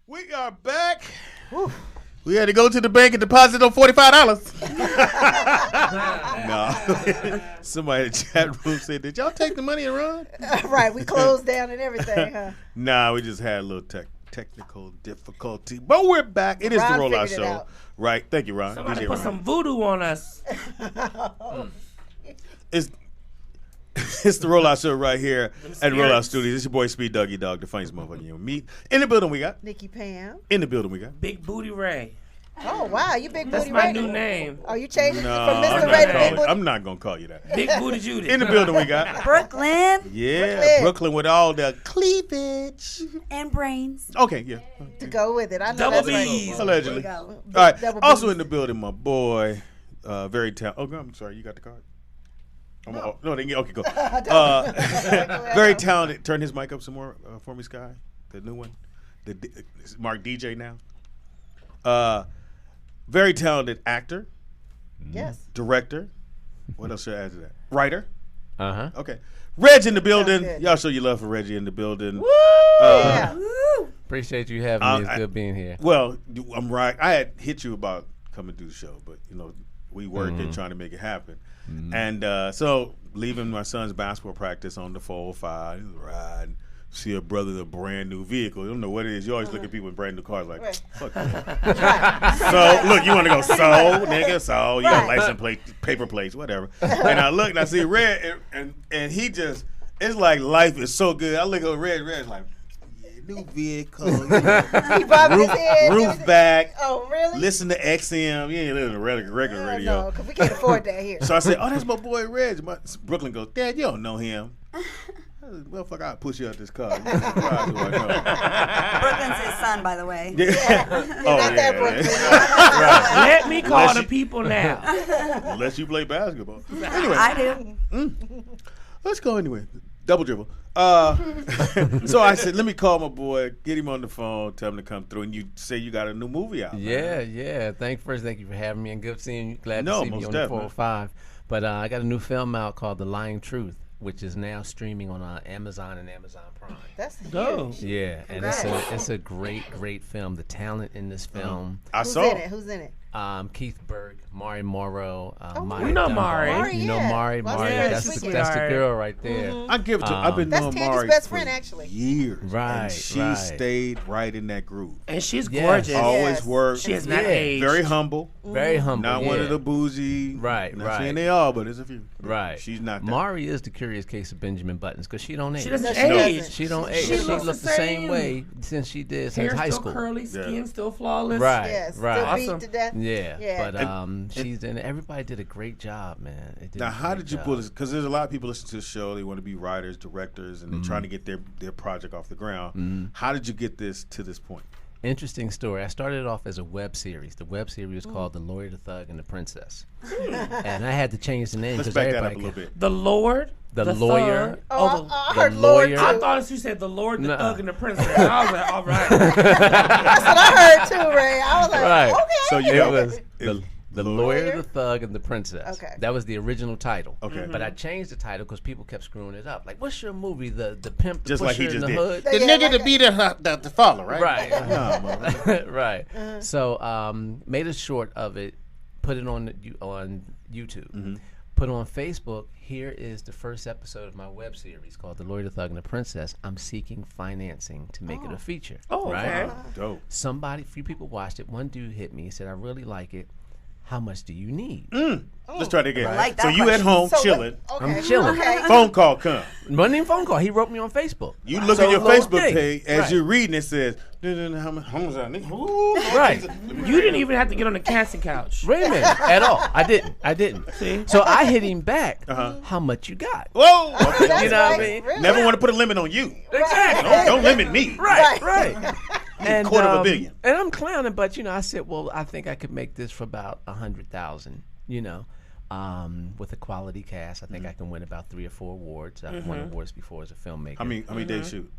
We are back. Whew. We had to go to the bank and deposit on $45. No. Somebody in the chat room said, did y'all take the money and run? Right, we closed down and everything, huh? Nah, we just had a little technical difficulty. But we're back. It is the Rollout Show. Right. Thank you, Ron. Somebody DJ put Ron. some voodoo on us. It's the Rollout Show right here at Rollout Studios. It's your boy Speed Dougie Dog, the funniest motherfucker you meet. In the building we got Nikki Pam. In the building we got Big Booty Ray. Oh wow, you Big That's Booty my Ray. new name. Oh, you changed it No, from Mr. Ray to Big Booty? I'm not gonna call you that. Big Booty Judy. In the building we got Brooklyn. Yeah, Brooklyn with all the cleavage and brains. Okay, yeah. To go with it. I know Double that's B's. right. Allegedly. All right. Double Also B's. in the building, my boy, very talented. Oh, I'm sorry, you got the card. No, okay, go. Very talented. Turn his mic up some more for me, Sky. The new one. Mark DJ now. Very talented actor. Yes. Director. What else should I add to that? Writer. Uh-huh. Okay. Reg in the building. good. Y'all show your love for Reggie in the building. Woo! Yeah. Appreciate you having me. It's good being here. Well, I'm right. I had hit you about coming to the show, but we worked and trying to make it happen. And so leaving my son's basketball practice on the 405, he was riding, see a brother in a brand new vehicle. You don't know what it is. You always look at people in brand new cars like, fuck that. So look, you want to go nigga, so you got license plate, paper plates, whatever. And I look and I see Red, and he just, it's like life is so good. I look at Red's like, new vehicle, He bobbed his head. roof back. Oh, really? Listen to XM. You ain't listening to regular radio. No, because we can't afford that here. So I said, oh, that's my boy Reg. Brooklyn goes, Dad, you don't know him. Motherfucker, I'll push you out this car. Brooklyn's his son, by the way. Yeah. Not that Brooklyn. Right. Let me call the people now. Unless you play basketball. Anyway, I do. let's go anyway. Double dribble. So I said, let me call my boy, get him on the phone, tell him to come through. And you say you got a new movie out. Yeah. Thank you for having me and good seeing you. Glad to see me on the 405. But I got a new film out called The Lying Truth, which is now streaming on Amazon and Amazon Prime. That's Go. huge. Yeah, and it's a great film. The talent in this film. Who's in it? Keith Berg, Mari Morrow, we know Mari. Mari, You know yeah. Mari. Well, Mari, yeah, that's she's the sweetheart. girl right there. I give it to I've been That's knowing Tandy's Mari best for friend, actually. years. Right, And she right. stayed right in that groove. And she's Yes. gorgeous. Always worked. She has not aged. Very humble. Very humble. Not one yeah. of the bougie. Right, Not right. saying they all, but there's a few. Right. She's not that. Mari is the curious case of Benjamin Buttons because she don't age. She doesn't No, she age. doesn't. She don't age. She She looks looks the the same same. way since she did since Hair high still school. curly, skin still flawless. Right, Yes. right. Still Awesome. beat to death. Yeah, but And- she's and everybody did a great job, man. It did Now, a how great did you job. pull this? Because there's a lot of people listening to the show. They want to be writers, directors, and they're Mm-hmm. trying to get their project off the ground. How did you get this to this point? Interesting story. I started it off as a web series. The web series was called The Lawyer, the Thug, and the Princess. And I had to change the name Let's because back that everybody up a little could. bit. The Lord. The lawyer. Thug. Oh, the, I the heard Lord lawyer. too. I thought you said the Lord, the Nuh-uh. Thug, and the Princess. And I was like, all right. That's what I heard too, Ray. I was like, Right. okay. So you It know, was the Lawyer? lawyer, the thug, and the princess. Okay. That was the original title. Okay. But I changed the title because people kept screwing it up. Like, what's your movie? The pimp, the Just like pusher he in just the did. hood. The Yeah, nigga like to be the follow, right? Right. Nah, motherfucker. Right. So made a short of it, put it on YouTube, put it on Facebook. Here is the first episode of my web series called The Lawyer, the Thug, and the Princess. I'm seeking financing to make it a feature. Oh, right? okay. Dope. A few people watched it. One dude hit me and said, I really like it. How much do you need? Let's try that again. I like that so you at question. home So chilling. Okay. I'm chilling. Okay. Phone call come. Wasn't even phone call. He wrote me on Facebook. You look So at your little Facebook thing. page as Right. you're reading. It says, "How much homes are nigga?" Ooh, Right. You didn't even have to get on the casting couch. Wait a minute. At all. I didn't. See? So I hit him back. How much you got? Whoa. Okay. That's You know what I right. mean? Really? Never want to put a limit on you. Exactly. Don't limit me. Right. And quarter of a billion. And I'm clowning, but I said, well, I think I could make this for about 100,000. With a quality cast, I think I can win about 3 or 4 awards. I've won awards before as a filmmaker. How many days shoot?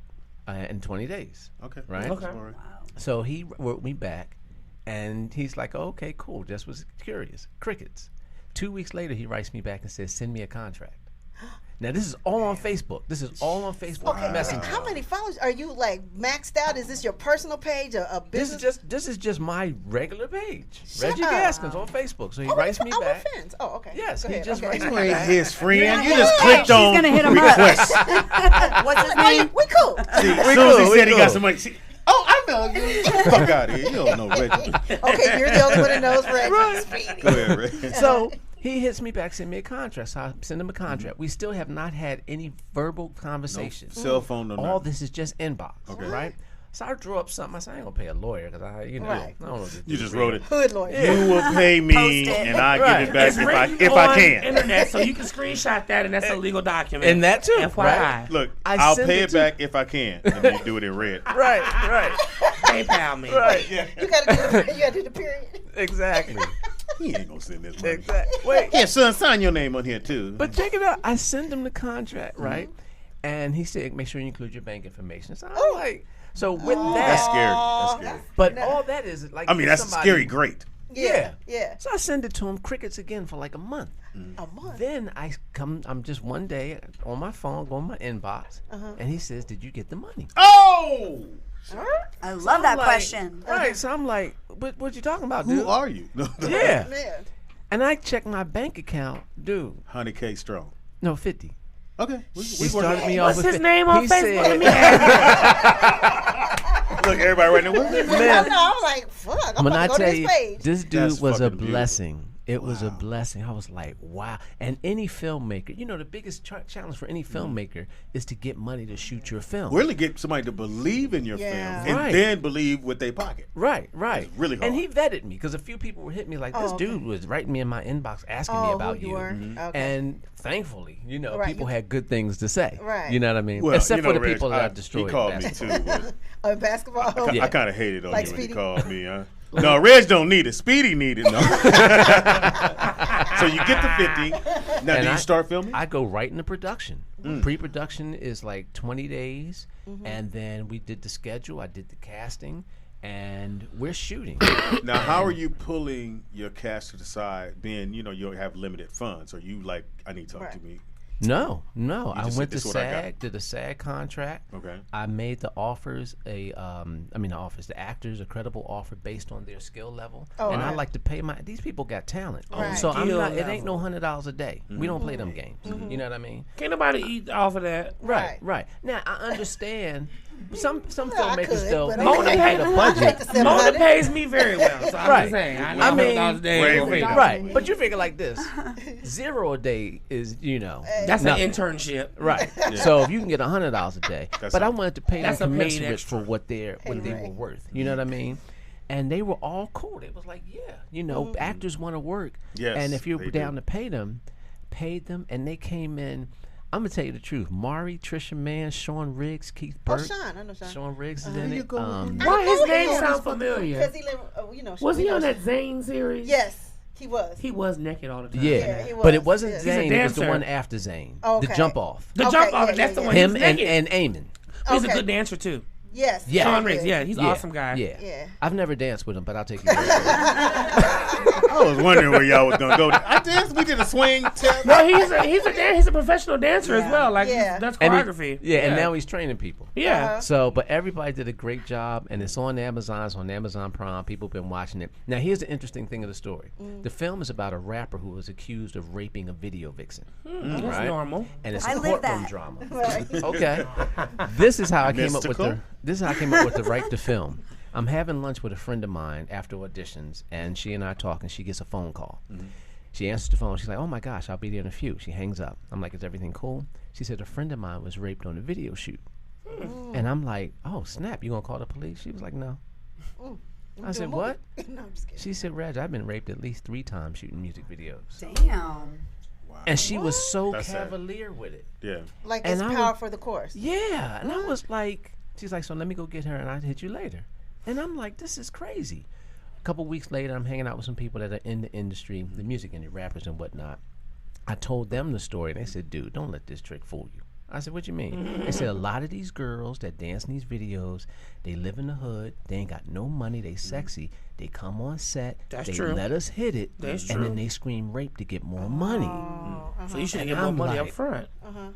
In 20 days. Okay. Right. Okay. All right. So he wrote me back, and he's like, oh, okay, cool. Just was curious. Crickets. 2 weeks later, he writes me back and says, send me a contract. Now this is all on Facebook. This is all on Facebook Okay, Messenger. how many followers are you like maxed out? Is this your personal page or a business? This is just my regular page. Shut Reggie up. Gaskins on Facebook. So he Oh, writes me we're back. friends. Oh, okay. Yes, Go he ahead. just Okay. writes You me ain't back. his friend. You Yeah. just clicked She's on gonna hit him up. request. What's his name? We cool. See, as We soon as cool, he we said he got cool. some money, see, oh, I know you. Fuck out of here. You don't know Reggie. Okay, you're the only one that knows Reggie. Go ahead, Reggie. So he hits me back, send me a contract. So I send him a contract. We still have not had any verbal conversations. Cell phone or All nothing. this is just inbox, Okay. right? So I drew up something. I said, I ain't gonna pay a lawyer because I don't know. Right. I don't know. You just wrote it. Hood lawyer. You will pay me, Post it. and I Right. give it back It's if written I on can. internet, so you can screenshot that, and that's a legal document. And that too, FYI. right? Look, I I'll send pay it it to- back if I can, and then you do it in red. Right, right, PayPal me. right. You gotta do the period. Exactly. He ain't gonna send this money. Exactly. Wait. Yeah, son, sign your name on here too. But check it out. I send him the contract, right? And he said, make sure you include your bank information. So I'm like, so with that's that, scary. That's scary. but all that is like, I mean, that's somebody- scary. Great. Yeah. Yeah. So I send it to him, crickets again for like a month. A month. Then I'm just one day on my phone, going my inbox, and he says, did you get the money? Oh, I love that like- question. Right. So I'm like, what you talking about, dude? who are you? Yeah. Man. And I check my bank account, dude. 100K strong. No, 50. Okay. He We started me off What's with his fi- name on he Facebook? Let said- me ask. Look, everybody right now. What's his name? I know. I'm like, fuck. I'm When about I to go to tell this you, page. this dude That's was a fucking beautiful. blessing. It was a blessing. I was like, wow. And any filmmaker, you know, the biggest challenge for any filmmaker is to get money to shoot your film. Really get somebody to believe in your Yeah. film and Right. then believe with their pocket. Right, right. It's really And hard. he vetted me because a few people were hitting me like, this Oh, okay. dude was writing me in my inbox asking me Oh, about who you were? Okay. And thankfully, you know, Right, people you- had good things to say. Right. You know what I mean? Well, Except you know, for the Reg, people that I destroyed. He called me basketball. too. But Oh, basketball. Yeah. I kind of hated on Like you when he Speedy? called me. Huh? No, Reg don't need it. Speedy need it. No. So you get the 50. Now, And do you I- start filming? I go right into production. Pre-production is like 20 days, and then we did the schedule. I did the casting, and we're shooting. Now, how are you pulling your cast to the side, being, you have limited funds? Or you like, I need to talk to Right. me? No. I just went said, to "This what I got." SAG, did a SAG contract. Okay. I made the offers the actors a credible offer based on their skill level. Oh, and I right. like to pay these people got talent. Right. So Skill it ain't no level. $100 a day. We don't play them games. You know what I mean? Can't nobody eat off of that. Right. Now I understand some I filmmakers could, though but they Mona get paid a Take budget. the Mona 700. pays me very well, so I'm Right. just saying. I know I mean, $100 a day. Wait, ain't gonna wait. pay me. Right. But you figure like this. 0 a day is, That's nothing. an internship. Right. So if you can get $100 a day, That's but I something. wanted to pay them That's a paid commensurate extra. for what they were right. worth. You know what I mean? And they were all cool. They was like, yeah, actors want to work. Yes, And if you're they down do. to pay them, paid them, and they came in. I'm gonna tell you the truth. Mari, Trisha Mann, Sean Riggs, Keith Oh, Burke. Sean. I know Sean. Sean Riggs is There in you it. go. Why his name sound familiar? Because he live, Was he on that? that Zane series? Yes, he was. He was naked all the time. Yeah, he but it was, wasn't yeah. He's a Zane. It was the dancer. one after Zane. Okay. The jump off. The Okay, jump yeah, off, yeah, that's the yeah. one. Him He's and naked. Eamon. He's a Okay. good dancer too. Yes. Yeah. Sean very Riggs, good. yeah, he's an awesome guy. Yeah. Yeah. I've never danced with him, but I'll take you. There. I was wondering where y'all was gonna go. I danced. We did a swing tip. No, he's a professional dancer as well. Like Yeah. that's And choreography. and now he's training people. yeah. So, but everybody did a great job, and it's on Amazon. It's on Amazon Prime. People have been watching it. Now, here's the interesting thing of the story: the film is about a rapper who was accused of raping a video vixen. That's Right. normal. And it's I a live courtroom that. drama. Right. Okay, this is how I came up with Mystical? the. This is how I came up with the right to film. I'm having lunch with a friend of mine after auditions, and she and I talk, and she gets a phone call. She answers the phone. She's like, "Oh my gosh, I'll be there in a few." She hangs up. I'm like, "Is everything cool?" She said, "A friend of mine was raped on a video shoot." And I'm like, "Oh snap! You gonna call the police?" She was like, "No." I said, "What?" No, I'm just kidding. She said, "Reg, I've been raped at least 3 times shooting music videos." Damn. And she was so That's sad. cavalier with it. Yeah. Like And it's I power would- for the course. Yeah, and I was like, she's like, "So let me go get her, and I'll hit you later." And I'm like, "This is crazy." A couple weeks later, I'm hanging out with some people that are in the industry, the music industry, rappers and whatnot. I told them the story, and they said, "Dude, don't let this trick fool you." I said, "What you mean?" They said, "A lot of these girls that dance in these videos, they live in the hood. They ain't got no money. They sexy. They come on set. That's they true. let us hit it, That's and true. then they scream rape to get more money." So you should And get more I'm money like- up front.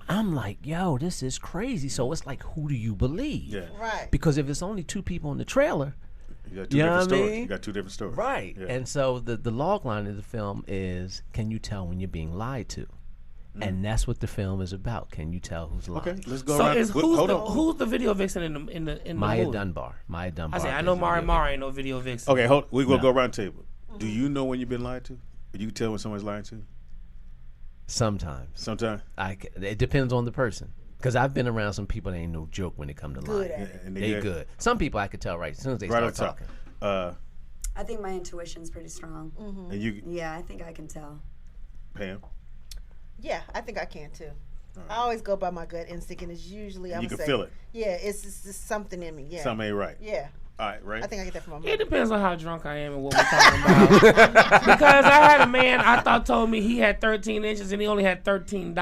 I'm like, yo, this is crazy. So it's like, who do you believe? Yeah. Right. Because if it's only 2 people in the trailer, You got two You know different what I stories. mean? You got two different stories. right? Yeah. And so the log line of the film is, can you tell when you're being lied to? And that's what the film is about. Can you tell who's lying? Okay, let's go So around. is Hold on. who's the video vixen in the Maya movie? Dunbar. Maya Dunbar. I say I plays know the Mari video Mari ain't no video vixen. Okay, we will No. go around the table. Do you know when you've been lied to? You can tell when someone's lying to you? Sometimes. Sometimes. It depends on the person. Because I've been around some people that ain't no joke when it come to Good lying. at it. And They get- good. Some people I could tell right as soon as they Right on start top. talking. I think my intuition's pretty strong. And you, Yeah, I think I can tell. Pam, Yeah, I think I can too. I always go by my gut instinct, and it's usually I'm you can say, feel it. Yeah, it's just something in me. Yeah, Something ain't right. Yeah, All right, right? I think I get that from my It mother. depends on how drunk I am and what we're talking about. Because I had a man I thought told me he had 13 inches and he only had $13.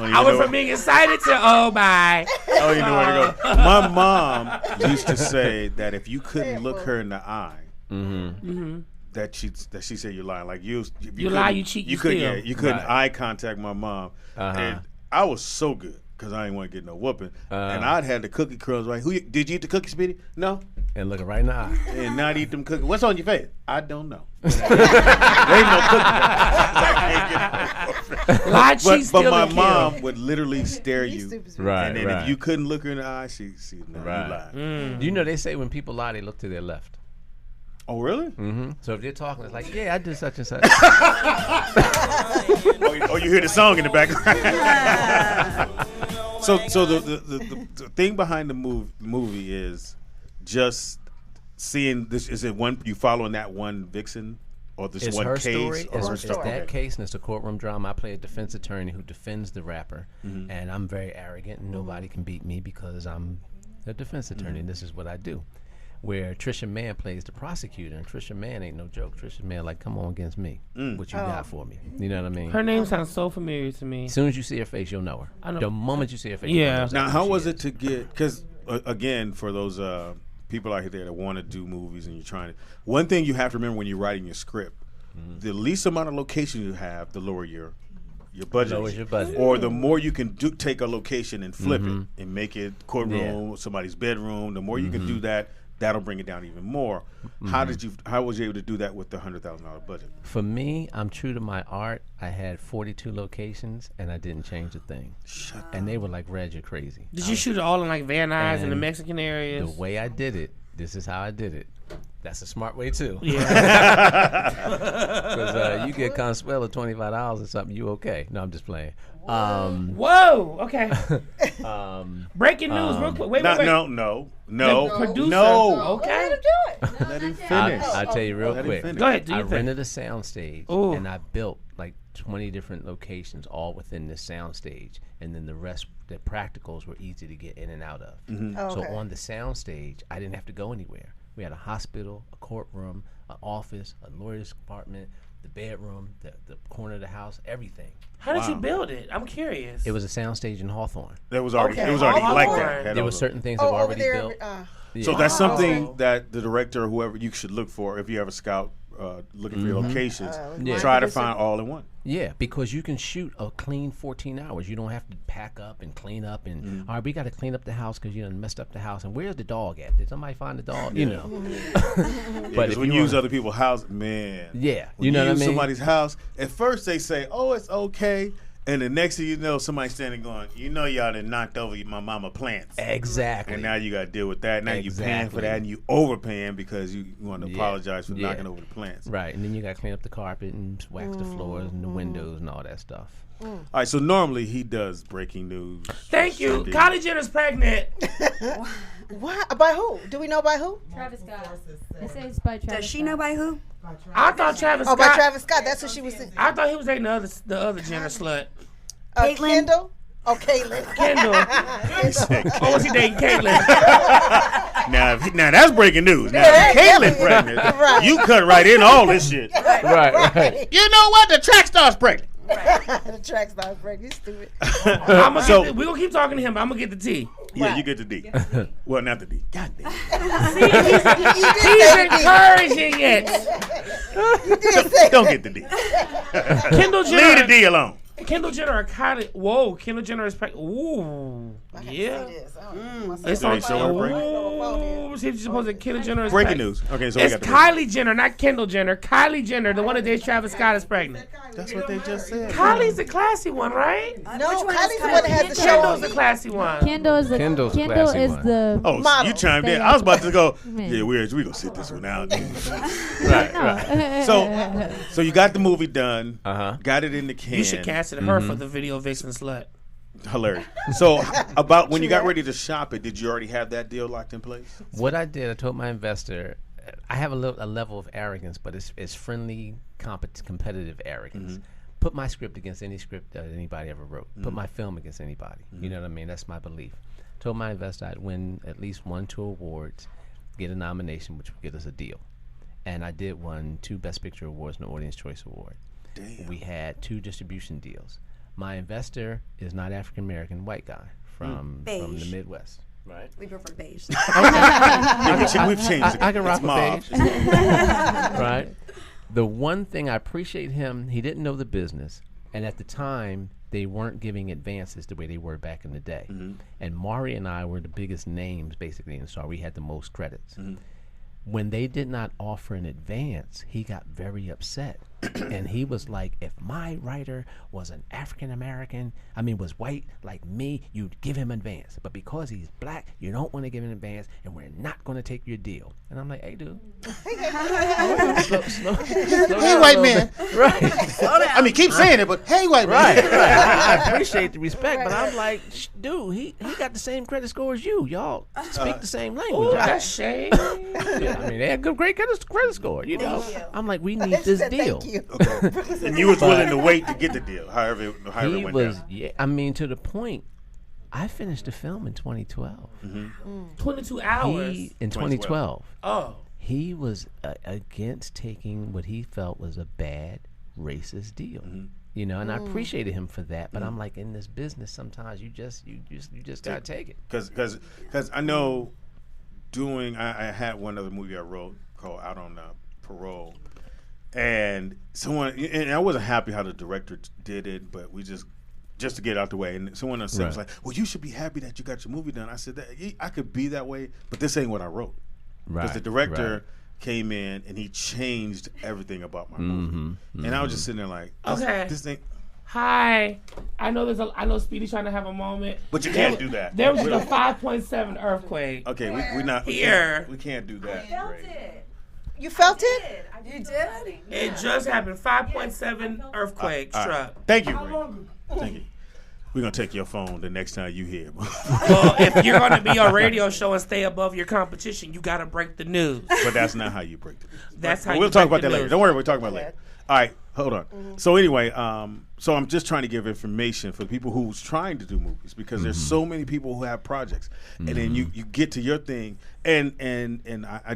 I went from being excited to bye. Oh, you know where to go. My mom used to say that if you couldn't look her in the eye, that she said you're lying. Like you lie, couldn't- you cheat, You you couldn't. steal. Yeah, you couldn't Right. eye contact my mom, and I was so good because I didn't want to get no whooping, and I'd had the cookie crumbs. Right? Did you eat the cookie, Speedy? No. And looking right in the eye. And not eat them cookies. What's on your face? I don't know. There ain't no cookie. Lie, cheat, But steal, my and kill. mom would literally stare you. Right, And then right. if you couldn't look her in the eye, she no, Right. you lied. You know they say when people lie, they look to their left. Oh, really? So if they're talking, it's like, yeah, I did such and such. Oh, you hear the song in the background. So the thing behind the movie is just seeing this. Is it one you following that one vixen or this It's one her case? story. or It's, her it's story? that case, and it's a courtroom drama. I play a defense attorney who defends the rapper, and I'm very arrogant, and nobody can beat me because I'm a defense attorney, and this is what I do. Where Trisha Mann plays the prosecutor, and Trisha Mann ain't no joke. Trisha Mann like, come on against me. What you got for me? You know what I mean? Her name sounds so familiar to me. As soon as you see her face, you'll know her. I know. The moment you see her face, Yeah. you'll know Now, exactly how who she was is. it to get? Because again, for those people out there that want to do movies and you're trying to, one thing you have to remember when you're writing your script, the least amount of location you have, the lower your budget. Lowers your budget. Or the more you can take a location and flip it and make it courtroom, somebody's bedroom. The more you can do that, that'll bring it down even more. How was you able to do that with the $100,000 budget? For me, I'm true to my art. I had 42 locations, and I didn't change a thing. And they were like, Reg, you're crazy. Did you shoot it all in like Van Nuys and the And Mexican areas? The way I did it, this is how I did it. That's a smart way, too. Yeah. Because you get Consuelo $25 or something, you okay. No, I'm just playing. Whoa. Okay. Breaking news, real quick. Wait. No. The producer. No. Okay. Let him finish. I'll tell you real Let him quick. finish. Go ahead. Do I your thing. rented a soundstage, Ooh. and I built like 20 different locations all within this soundstage, and then the rest, the practicals were easy to get in and out of. So Okay. on the soundstage, I didn't have to go anywhere. We had a hospital, a courtroom, an office, a lawyer's apartment, the bedroom, the corner of the house, everything. How did you build it? I'm curious. It was a soundstage in Hawthorne. That was already. Okay. It was already Oh, like Lord. that. There were certain things that Oh, were over already there. built. So Yeah. that's something that the director or whoever you should look for if you have a scout looking for your locations. Yeah. Try to find all in one. Yeah, because you can shoot a clean 14 hours. You don't have to pack up and clean up and all right, we got to clean up the house because you done messed up the house. And where's the dog at? Did somebody find the dog? You know. But if when you you use wanna- other people's house, man. Yeah, When you know what I use mean? somebody's house, at first they say, "Oh, it's okay," and the next thing you know, somebody's standing going, "You know, y'all done knocked over my mama plants." Exactly. And now you got to deal with that. Now you paying for Exactly. that, and you overpaying because you want to Yeah. apologize for Yeah. knocking over the plants. Right, and then you got to clean up the carpet and wax the floors and the windows and all that stuff. All right, so normally he does breaking news. Thank you. Cindy. Kylie Jenner's pregnant. What? By who? Do we know by who? Travis Scott. It says by Travis Does she know by who? I thought Travis Oh, Scott. by Travis Scott. That's what she was saying. I thought he was dating the other Jenner slut. Caitlyn? Kendall? Oh, Caitlyn. Kendall. Or was he dating Caitlyn? Now that's breaking news. Now Yeah, Caitlyn definitely. pregnant. Right. You cut right in all this shit. Right. You know what? The track star's pregnant. The track star's breaking. You stupid. We're So going to keep talking to him, but I'm going to get the tea. Yeah, Right. you get the D. Well, not the D. God damn. He's encouraging it. You did say Don't get the D. Kendall Leave the Jenner. D alone. Kendall Jenner or Kylie. Whoa, Kendall Jenner is pregnant. Ooh, I gotta yeah. see this. I don't know. It's Did on. they show her pregnant? Ooh, she's supposed to Kendall Jenner is Breaking pregnant. news. Okay, so we It's got the Kylie Jenner, not Kendall Jenner. Kylie Jenner, the one that dates Travis Scott, is pregnant. That's what they just said. Kylie's the classy one, right? No, Which one is Kylie's the one that has the show Kendall's on the me. classy one. Kendall is the Kendall's the Kendall classy is one. the Oh, Model. you chimed in. I was about to go. Yeah, we gonna sit this one out. So you got the movie done. Got it in the can. You should cast it her for the video vixen slut. Hilarious. So about when you got ready to shop it, did you already have that deal locked in place? What I did, I told my investor, I have a level of arrogance, but it's friendly, competitive arrogance. Put my script against any script that anybody ever wrote. Put my film against anybody. You know what I mean? That's my belief. Told my investor I'd win at least 1-2 awards, get a nomination, which would get us a deal. And I did win 2 Best Picture awards and an Audience Choice Award. Damn. We had 2 distribution deals. My investor is not African American, white guy from the Beige. Midwest. Right. We prefer beige. We've changed it. I can rock It's with mauve. beige. Right. The one thing I appreciate him, he didn't know the business, and at the time they weren't giving advances the way they were back in the day. And Maury and I were the biggest names basically in the star. We had the most credits. When they did not offer an advance, he got very upset. And he was like, if my writer was an African American, was white like me, you'd give him advance. But because he's black, you don't want to give him advance, and we're not going to take your deal. And I'm like, hey, dude. slow Hey, down white a little man. bit. Right. Keep saying it, but hey, white man. Right. I appreciate the respect, but I'm like, dude, he got the same credit score as you. Y'all speak the same language. Ooh, that's shade. Yeah, they had great credit score, you know. I'm like, we need this Said deal. Thank you. And you was willing to wait to get the deal, however it He went was, down. to the point. I finished the film in 2012. 22 hours. In 2012. Oh. He was against taking what he felt was a bad racist deal. You know, and I appreciated him for that. But I'm like, in this business, sometimes you just gotta take it. Because I know I had one other movie I wrote called Out on Parole, and I wasn't happy how the director did it, but we just to get it out the way, and someone else was like, well, you should be happy that you got your movie done. I said, I could be that way, but this ain't what I wrote. Because the director came in and he changed everything about my movie, and I was just sitting there like, this thing. Hi, I know Speedy's trying to have a moment, But you can't do that. There was a 5.7 earthquake. Okay, we're not Here. We can't do that. You felt it? You did? It just happened. 5.7 earthquake All right. struck. Thank you, Ray. Thank you. We're gonna take your phone the next time you hear. Well, if you're going to be on a radio show and stay above your competition, you got to break the news. But that's not how you break the news. That's how we'll you talk break about the that later. news. Don't worry, we'll talk about it later. All right, hold on. So anyway, so I'm just trying to give information for people who's trying to do movies, because there's so many people who have projects, and then you get to your thing, and I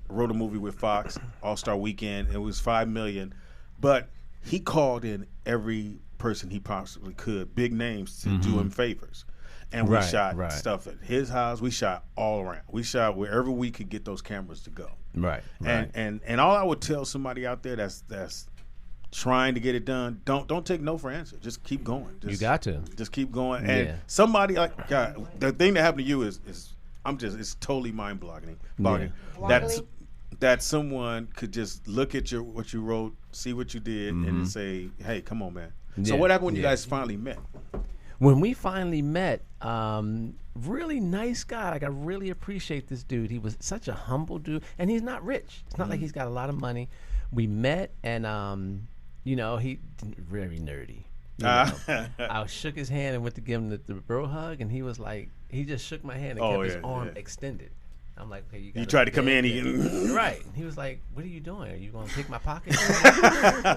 wrote a movie with Fox, All-Star Weekend. It was $5 million, but he called in every person he possibly could, big names, to do him favors. And we shot stuff at his house. We shot all around. We shot wherever we could get those cameras to go. Right. And all I would tell somebody out there that's trying to get it done, don't take no for answer. Just keep going. You got to. Just keep going. And somebody God, the thing that happened to you is it's totally mind boggling. That someone could just look at what you wrote, see what you did, and say, hey, come on, man. So what happened when you guys finally met? When we finally met, really nice guy. Like, I really appreciate this dude. He was such a humble dude, and he's not rich. It's not like he's got a lot of money. We met, and he very nerdy. I shook his hand and went to give him the bro hug, and he was like, he just shook my hand and kept his arm extended. I'm like, okay, you tried to come in. Right. He was like, what are you doing? Are you going to pick my pocket?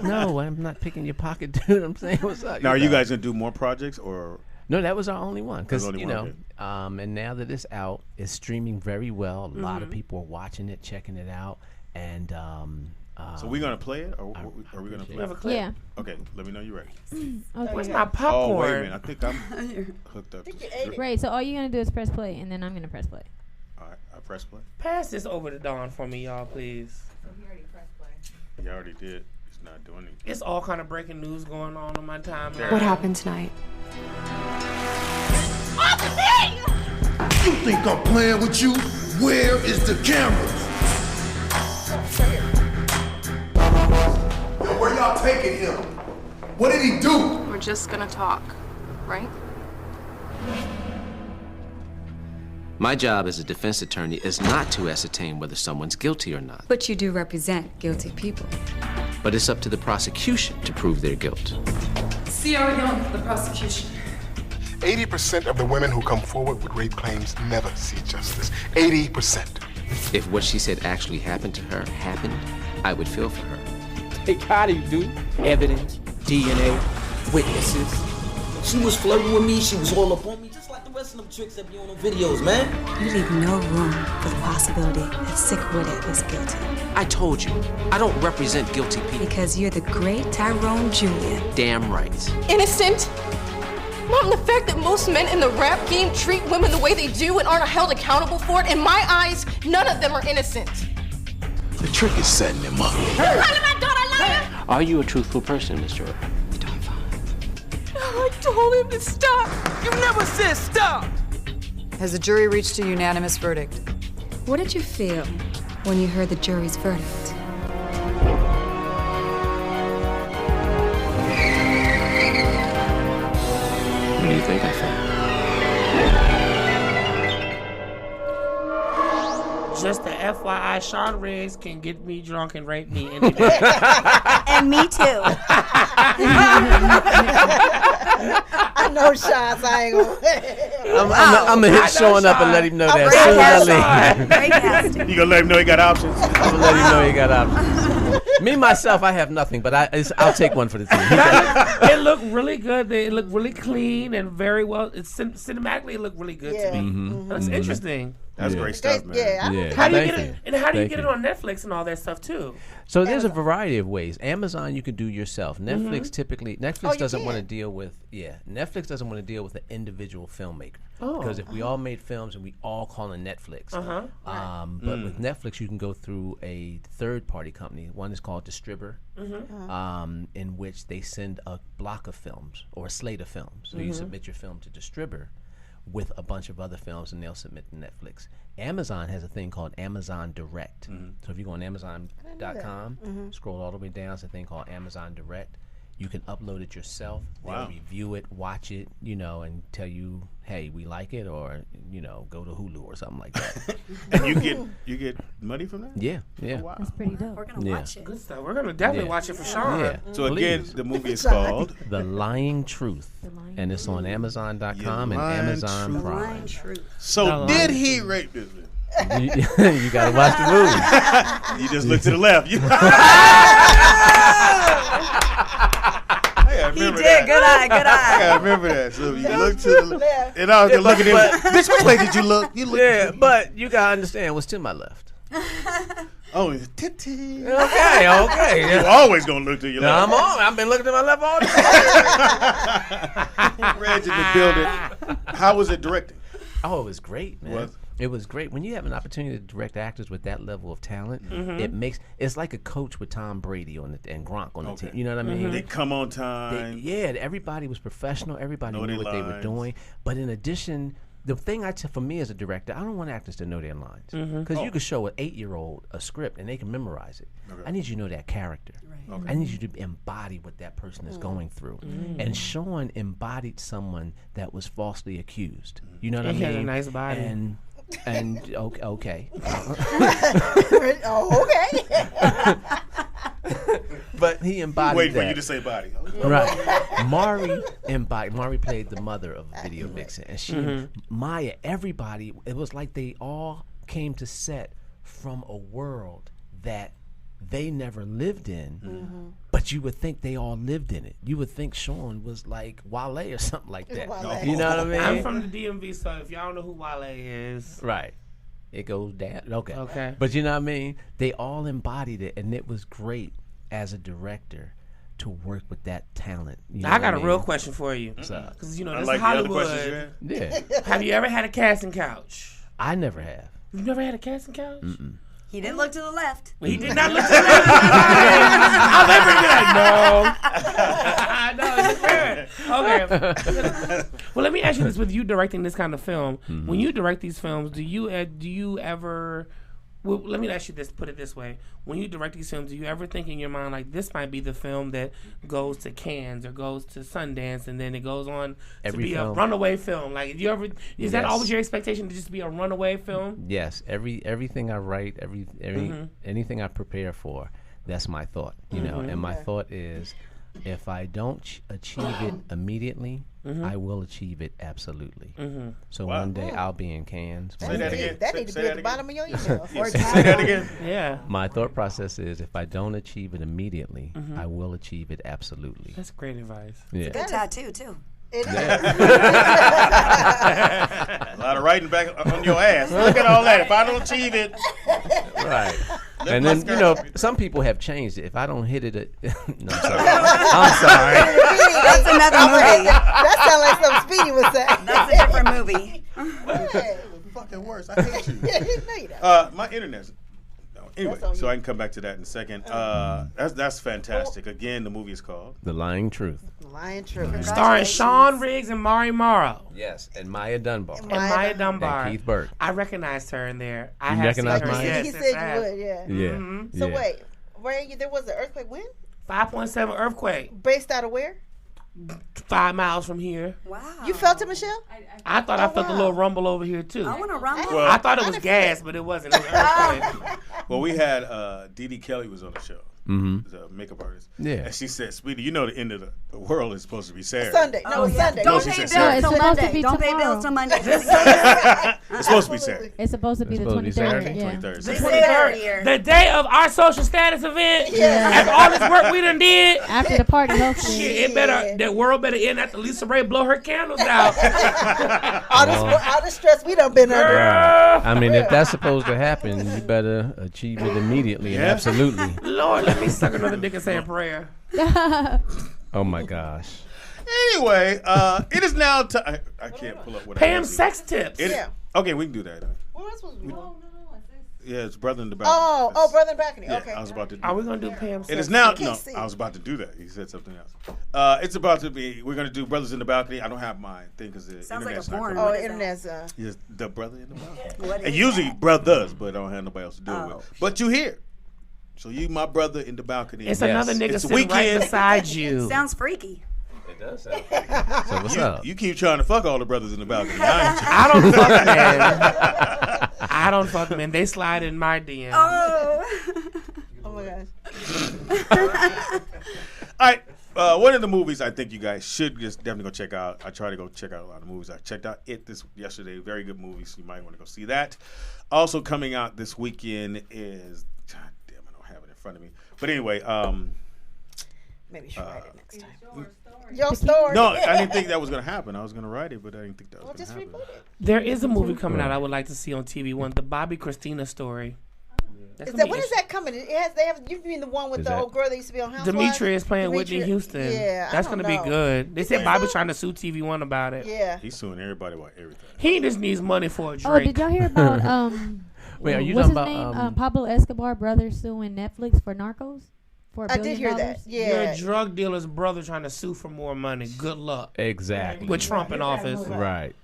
No, I'm not picking your pocket, dude. I'm saying, what's up? Now, are you guys going to do more projects, or? No, that was our only one. Because, and now that it's out, it's streaming very well. A lot of people are watching it, checking it out. And So we're gonna play it, or are we gonna play it? Yeah. Okay, let me know you're ready. Okay. Where's my Oh, popcorn? wait a minute. I think I'm hooked up. Right. So all you're gonna do is press play, and then I'm gonna press play. All right, I press play. Pass this over to Dawn for me, y'all, please. You already did. It's not doing anything. It's all kind of breaking news going on my timeline. What happened tonight? You think I'm playing with you? Where is the camera? Yo, where y'all taking him? What did he do? We're just gonna talk, right? My job as a defense attorney is not to ascertain whether someone's guilty or not. But you do represent guilty people. But it's up to the prosecution to prove their guilt. Sierra Young, the prosecution. 80% of the women who come forward with rape claims never see justice. 80%. If what she said actually happened to her happened, I would feel for her. Hey, how do you do? Evidence, DNA, witnesses. She was flirting with me, she was all up on me, just like the rest of them tricks that be on the videos, man. You leave no room for the possibility that sick-witted is guilty. I told you, I don't represent guilty people. Because you're the great Tyrone Julian. Damn right. Innocent? Mom, the fact that most men in the rap game treat women the way they do and aren't held accountable for it, in my eyes, none of them are innocent. The trick is setting him up. You calling my daughter a liar? Are you a truthful person, Missterray? I told him to stop. You never said stop! Has the jury reached a unanimous verdict? What did you feel when you heard the jury's verdict? What do you think I felt? Just the FYI, Sean Riggs can get me drunk and rape me any day. And me too. I know shots. I ain't gonna. I'm gonna hit showing up and let him know that as soon as I leave. Great casting. You gonna let him know he got options? I'm gonna let him know he got options. Me, myself, I have nothing, but I'll take one for the team. It looked really good. It looked really clean and very well. Cinematically, it looked really good to me. Mm-hmm. That's interesting. That's great stuff, man. Yeah, I don't Yeah. How do you Thank get you. it? And how do you get Thank it you. on Netflix and all that stuff too? So there's a variety of ways. Amazon, you can do yourself. Netflix typically, Netflix you doesn't want to can. deal with, Netflix doesn't want to deal with an individual filmmaker. Oh. Because if we all made films and we all call it Netflix, but with Netflix you can go through a third-party company. One is called Distributor, in which they send a block of films or a slate of films. So you submit your film to Distributor with a bunch of other films, and they'll submit to Netflix. Amazon has a thing called Amazon Direct. So if you go on Amazon.com, scroll all the way down, it's a thing called Amazon Direct. You can upload it yourself. Wow. They'll review it, watch it, and tell you, hey, we like it, or go to Hulu or something like that. And you get money from that? Yeah. Oh, wow. That's pretty dope. We're gonna Yeah. watch it. Good stuff. We're gonna definitely watch it for Sean. Yeah. So again, Please. the movie is called The Lying Truth, The Lying and it's on Amazon.com and Lying Amazon Truth. Prime. So did he rape this man? You gotta watch the movie. You just look to the left. He did. Good eye. Good I eye. gotta remember that. So you look to the left, and I was looking at him. Bitch, which way did you look? You look. Yeah, but you gotta understand what's to my left. Oh, titty. Okay. You're always gonna look to your Now, left. I've been looking to my left all day. Reggie in the building. How was it directed? Oh, it was great, man. Was? It was great. When you have an opportunity to direct actors with that level of talent, it's like a coach with Tom Brady and Gronk on the team. You know what I mean? They come on time. Everybody was professional. Everybody Know knew their what they were lines. doing. But in addition, the thing for me as a director, I don't want actors to know their lines. Because you could show an 8-year-old a script and they can memorize it. I need you to know that character. I need you to embody what that person is going through. And Sean embodied someone that was falsely accused. You know what I mean? He had a nice body. And okay. Oh, okay. But he embodied Wait that. for you to say body. Right. Mari played the mother of a video vixen. And she, Maya, everybody, it was like they all came to set from a world that they never lived in, but you would think they all lived in it. You would think Sean was like Wale or something like that. Wale. You know what I mean? I'm from the DMV, so if y'all don't know who Wale is, Right. it goes down. Okay. Okay. But you know what I mean? They all embodied it, and it was great as a director to work with that talent. You know I got what a real question for you. What's up? Because, you know, I this like is the other Hollywood. questions you had. Yeah. Have you ever had a casting couch? I never have. You've never had a casting couch? Mm-mm. He didn't look to the left. He did not look to the left. I'm ever like, no. No, it's weird. Okay. Well, let me ask you this: with you directing this kind of film, when you direct these films, do you ever? Well, let me ask you this. Put it this way: when you direct these films, do you ever think in your mind like this might be the film that goes to Cannes or goes to Sundance, and then it goes on to be a runaway film? Like, do you ever? Is that always your expectation to just be a runaway film? Yes. Everything I write, anything I prepare for, that's my thought. You know, and my thought is, if I don't achieve it immediately, I will achieve it absolutely. So one day I'll be in Cannes. Say that again. That need to be at the bottom of your email. Say that again. Yeah. My thought process is, if I don't achieve it immediately, I will achieve it absolutely. That's great advice. Yeah. Good tattoo, too. It is. A lot of writing back on your ass. Look at all that. If I don't achieve it. Right. And then, you know, some people have changed it. If I don't hit it, no, I'm sorry. I'm sorry. That's another movie. That sounds like something Speedy would say. That's a different movie. Fucking worse. I hate you. No, you don't. My internet's. Anyway, That's on so you. I can come back to that in a second. That's fantastic. Again, the movie is called The Lying Truth. Lying Truth. Starring Sean Riggs and Mari Morrow. Yes, and Maya Dunbar. And Maya Dunbar. And Keith Burke. I recognized her in there. You recognized Maya? Yes, He yes, said I you have. would, yeah. Yeah. So yeah. wait, where there was an earthquake when? 5.7 earthquake. Based out of where? 5 miles from here. Wow. You felt it, Michelle? I thought I felt a little rumble over here too. I want to rumble. Well, I thought it was gas, but it wasn't. It was earthquake. Well, we had Dee Dee Kelly was on the show. Mm-hmm. The makeup artist. Yeah. And she said, Speedy, you know the end of the world is supposed to be Saturday. Sunday. No, it's Sunday. No, Don't she pay said bills Saturday. till It's supposed to Monday. be Don't pay tomorrow. bills till Monday. It's supposed to be Saturday. It's supposed to be the supposed to be 23rd. Saturday? Yeah. 23rd. They Saturday. say that every year. The day of our social status event. Yeah. After all this work we done did. After the party, hopefully. Shit, it better. The world better end after Lisa Ray blow her candles out. All the stress we done been under. I mean, if that's supposed to happen, you better achieve it immediately and Yeah. absolutely. Lord, let me suck another dick and say a prayer. Oh my gosh. Anyway, it is now time. I can't pull up what I Pam have here. sex tips. It- Okay, we can do that. What else was we? Yeah, it's Brother in the Balcony. Oh, Brother in the Balcony. Yeah, Okay. I was about to do Are we gonna do Pam sex? It is now. I can't No, see. I was about to do that. He said something else. It's about to be. We're going to do Brothers in the Balcony. I don't have my thing because the Sounds like a internet's not porn. coming. Oh, What is internet's Yes, the Brother in the Balcony. What And is usually that? brothers, but I don't have nobody else to do it Oh. with. But you here. So you my brother in the balcony. It's Yes. another nigga It's sitting right weekend. beside you. Sounds freaky. It does sound So what's up? You keep trying to fuck all the brothers in the balcony. I don't fuck men. I don't fuck men. They slide in my DM. Oh. Oh my gosh. All right. One of the movies I think you guys should just definitely go check out. I try to go check out a lot of movies. I checked out It this yesterday. Very good movie, so you might want to go see that. Also coming out this weekend is, God damn, I don't have it in front of me. But anyway, Maybe you should write it next time. Your story. no, I didn't think that was going to happen. I was going to write it, but I didn't think that was Well, going to just happen. reboot it. There is a movie coming out I would like to see on TV One, the Bobby Christina story. That's Is gonna that be when is that coming? It has. They have. You mean the one with Is the that- old girl that used to be on Housewives? Dimitri is playing Whitney Dimitri- Houston. Yeah, That's going gonna to be good. They said Bobby's trying to sue TV One about it. Yeah. He's suing everybody about everything. He just needs money for a Oh, drink. did y'all hear about Wait, are you what's talking his about, name? Pablo Escobar brother suing Netflix for Narcos? For $1 I billion? did hear that. Your Yeah. drug dealer's brother trying to sue for more money. Good luck. Exactly. With Trump in office. Right.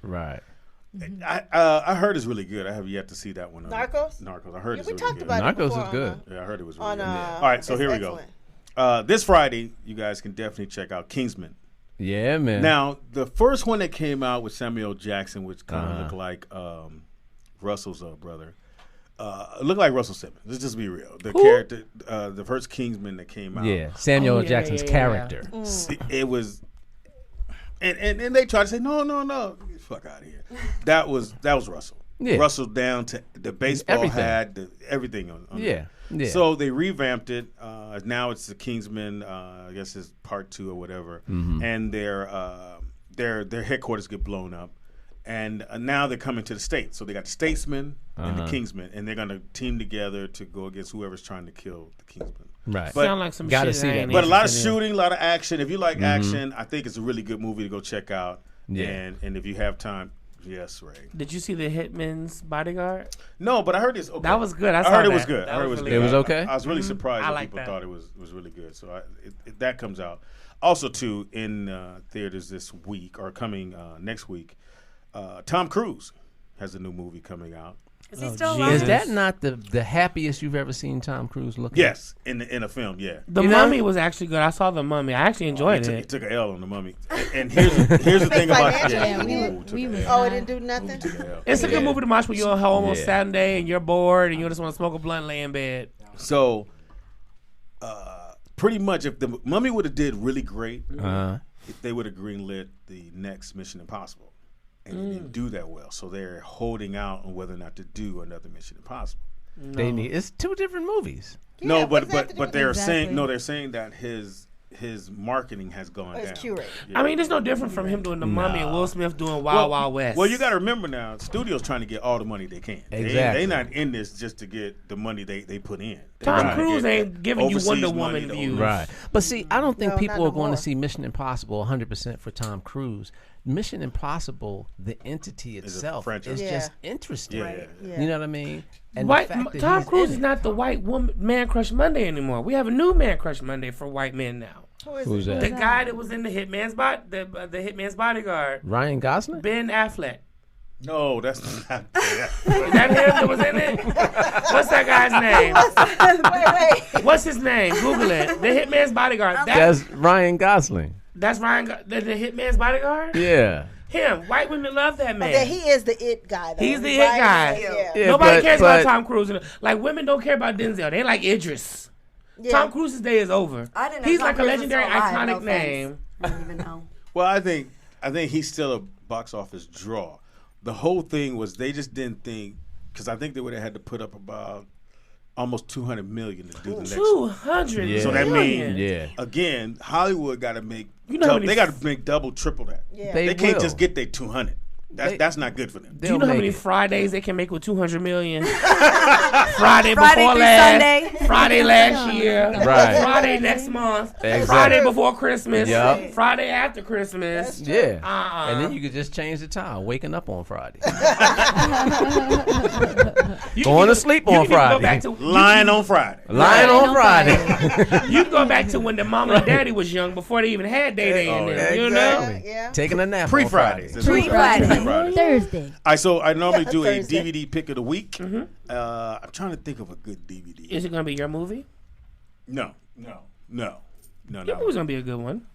I heard it's really good. I have yet to see that one. Narcos? Narcos. I heard Yeah, it's we really talked good. about it Narcos before is good. Yeah, I heard it was really On, good. uh, All right, so it's here we excellent. go. This Friday, you guys can definitely check out Kingsman. Yeah, man. Now, the first one that came out with Samuel Jackson, which kind of looked like Russell's brother, looked like Russell Simmons. Let's just be real. The character, the first Kingsman that came out. Yeah, Samuel Jackson's character. It was, and they tried to say no, get the fuck out of here. That was Russell. Yeah. Russell down to the baseball Everything. hat, everything on Yeah. So they revamped it. Now it's the Kingsman. I guess it's part 2 or whatever. Mm-hmm. And their headquarters get blown up, And now they're coming to the States. So they got the Statesmen and the Kingsmen, and they're going to team together to go against whoever's trying to kill the Kingsmen. Right. But, sound like some gotta shit see I that. ain't but a lot of interested in. shooting, a lot of action. If you like action, I think it's a really good movie to go check out. Yeah. And if you have time, yes, Ray. Did you see The Hitman's Bodyguard? No, but I heard it's okay. That was good. I heard it that. was good. That I heard it was really good. It was okay? I was really surprised I that like people that. thought it was really good. So that comes out. Also, too, in theaters this week or coming next week, Tom Cruise has a new movie coming out. Is he still alive? Is that not the happiest you've ever seen Tom Cruise look? Yes, in a film, yeah. The Mummy was actually good. I saw The Mummy. I actually enjoyed He it. took an L on the Mummy. And here's the thing about Financially, it didn't do nothing. It's a good movie to watch when you're home on Yeah. Saturday and you're bored and you just want to smoke a blunt, lay in bed. So, pretty much, if the Mummy would have did really great, if they would have greenlit the next Mission Impossible. And it didn't do that well, so they're holding out on whether or not to do another Mission Impossible. They need. It's two different movies. No, Yeah, but what's that to do they're with it? saying Exactly. they're saying that his marketing has gone down. It's curated. I mean, there's no different from him doing The Mummy and Will Smith doing Wild Wild West. Well, you got to remember now, studios trying to get all the money they can. Exactly. They not in this just to get the money they put in. They Tom trying to Cruise get ain't giving you overseas Wonder money Woman to views. overseas. Right. But see, I don't think No, people not are no going more. to see Mission Impossible 100% for Tom Cruise. Mission Impossible, the entity itself, franchise. is Yeah. just interesting. Yeah. Yeah. You know what I mean? And White, the fact that Tom he's Cruise in is it. not the white woman Man Crush Monday anymore. We have a new Man Crush Monday for white men now. Who's that? The guy that was in the Hitman's Bodyguard, Ryan Gosling? Ben Affleck. No, that's not. Is that him that was in it? What's that guy's name? Wait. What's his name? Google it. The Hitman's Bodyguard. That's Ryan Gosling. That's Ryan. The Hitman's Bodyguard. Yeah. Him. White women love that man. Okay, he is the it guy, though. He's the it guy. Yeah. Yeah, Nobody cares about but- Tom Cruise. Like women don't care about Denzel. They like Idris. Yeah. Tom Cruise's day is over. I didn't know He's Tom like a Cruise was legendary, still alive, iconic no offense. name. I didn't even know. Well, I think he's still a box office draw. The whole thing was they just didn't think, because I think they would have had to put up about almost $200 million to do the next one. 200 Yeah. So that million. means Yeah. again, Hollywood got to make You know how many they got to make double, triple that. Yeah. They can't will. just get their 200. That's not good for them. Do you know They'll how make many it. Fridays they can make with 200 million? Friday Friday before through last. Sunday. Friday last year. Right. Friday next month. Exactly. Friday before Christmas. Yup. Friday after Christmas. Yeah. Uh-uh. And then you could just change the time, waking up on Friday. You Going can- to sleep you on can even go Friday. back to- Lying on Friday. Lying on on Friday. You can go back to when the mama and daddy was young before they even had day in there. You know? Exactly. Yeah. Taking a nap Pre on Fridays. Friday. Pre-Friday. Thursday. All right, so I normally do a Thursday. DVD pick of the week. I'm trying to think of a good DVD. Is it going to be your movie? No. Your movie's going to be a good one.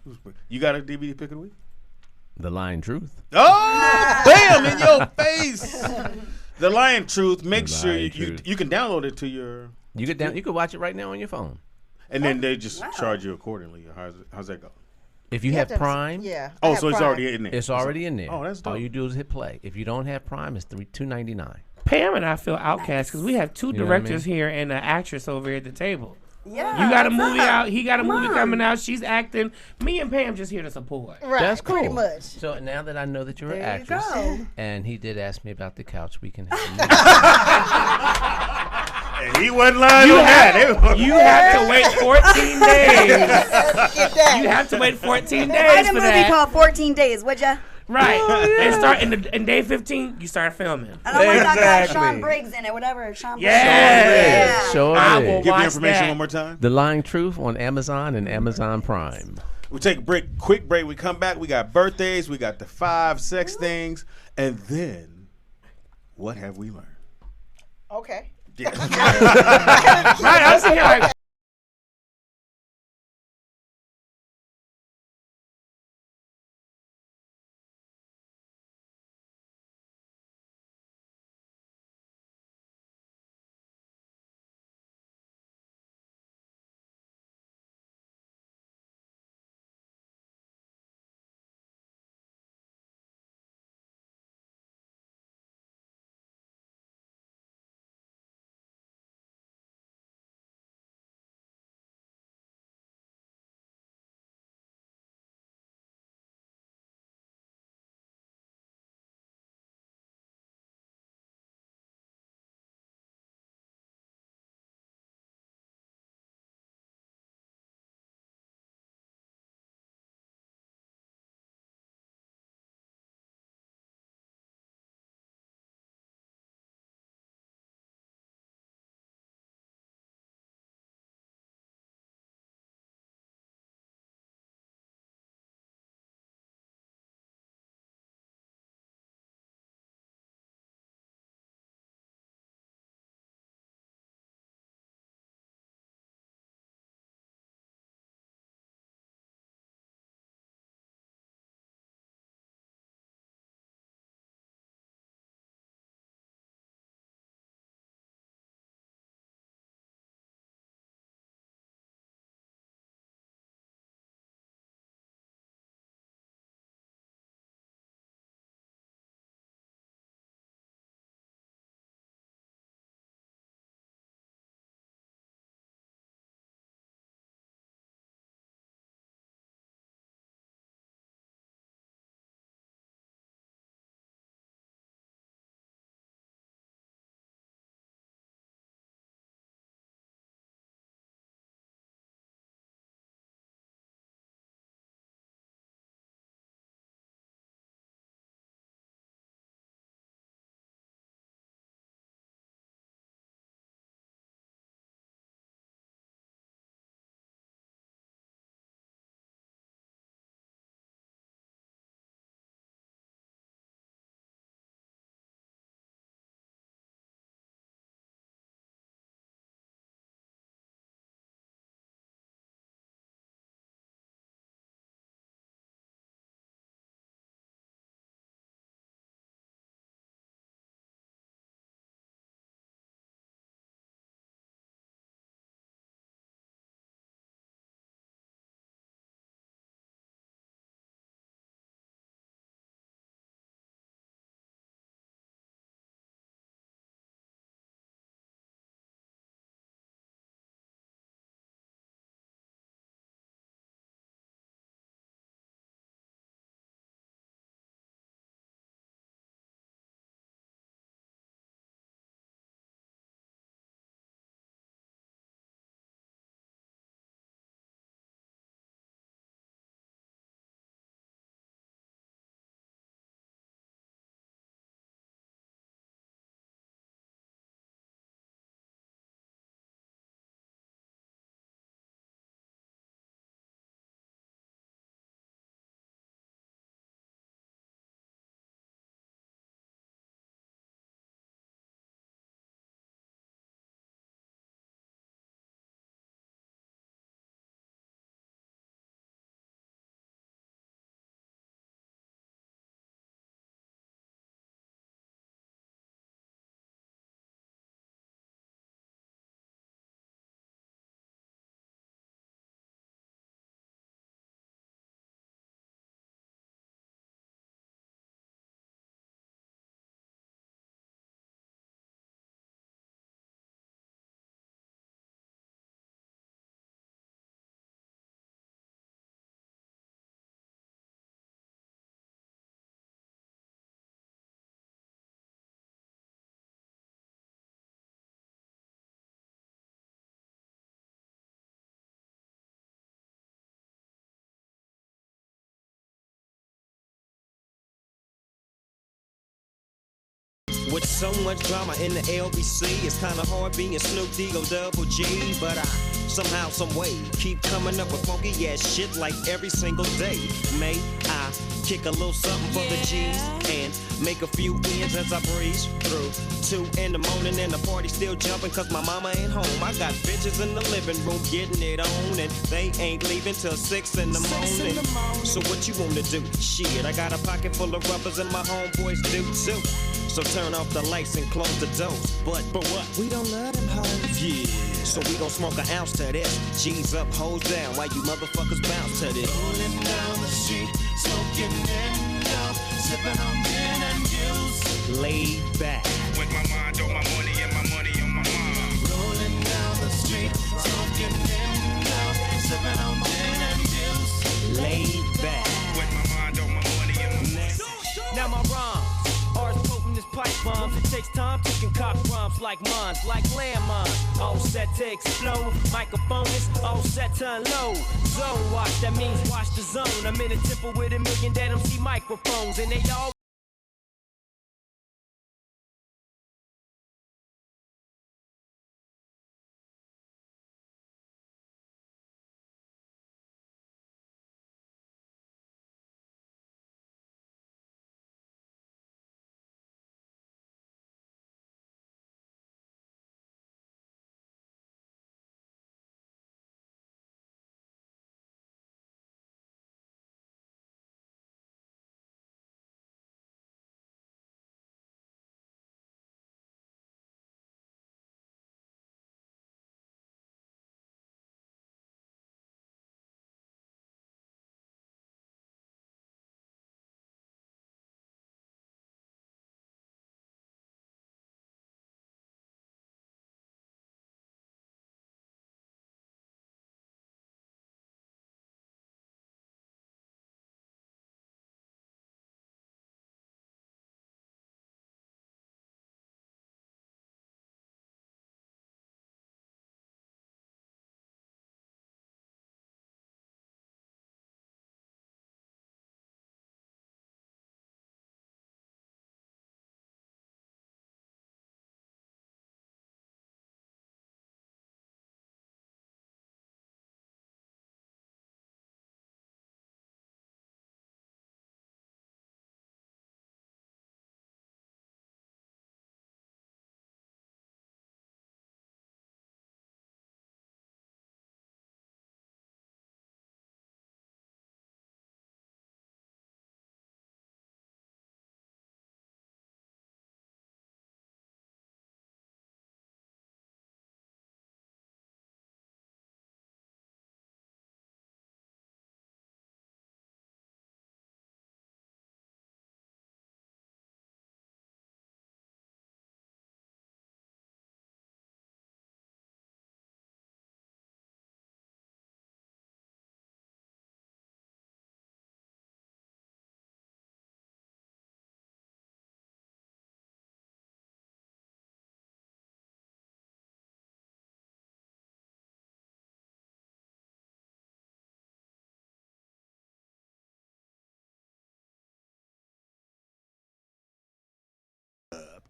You got a DVD pick of the week? The Lying Truth. Oh, bam, in your face. The Lion Truth. Make The sure Lion you Truth. can download it to your, You could watch it right now on your phone. and then they just charge you accordingly. How's that go? If you You have to- Prime, Yeah. I Oh, have so it's Prime. already in there. it's already in there. Oh, that's All dope. you do is hit play. If you don't have Prime, it's $2.99. Pam and I feel outcast because we have two You know what I directors here and an actress over here at the table. Yeah. You got a what's movie up? out. He got a movie on. coming out. She's acting. Me and Pam just here to support. Right. That's cool. Pretty much. So now that I know that you're an There you actress, go. and he did ask me about the couch, we can have And he wasn't lying on that. You have to wait 14 days. Get that. You have to wait 14 I days had a for movie that. called 14 Days, would ya? Right. And start in day 15. You start filming. And I want that guy Exactly. Sean Briggs in it, whatever. Sean Briggs. Yeah. Sure I is. will Give the watch information that. one more time. The Lying Truth on Amazon and Amazon Prime. We take a break, quick break. We come back. We got birthdays. We got the 5 sex things. And then, what have we learned? Okay. Yeah. Right. I'm sitting here like, With so much drama in the LBC, it's kinda hard being Snoop D-O Double G, but I somehow, some way keep coming up with funky ass shit like every single day. May I kick a little something for the G's and make a few ends as I breeze through 2 in the morning and the party still jumping cause my mama ain't home. I got bitches in the living room getting it on and they ain't leaving till 6 in the morning. So what you wanna do? Shit, I got a pocket full of rubbers and my homeboys do too. So turn off the lights and close the doors. But what? We don't love them hoes. Yeah. So we gon' smoke an ounce to this. G's up, hoes down, while you motherfuckers bounce to this. Rolling down the street, smoking windows, sipping on gin and juice. Laid back. With my mind on my money and my money on my mind. Rolling down the street, smoking windows, sipping on gin and juice. Laid back. With my mind on my money and my money. Now my rhymes are as potent as pipe bombs. It takes time to concoct rhymes like mines, like landmines. All set to explode. Microphone is all set to unload. Zone watch, that means watch the zone. I'm in a temple with 1,000,000 dead MC microphones, and they all.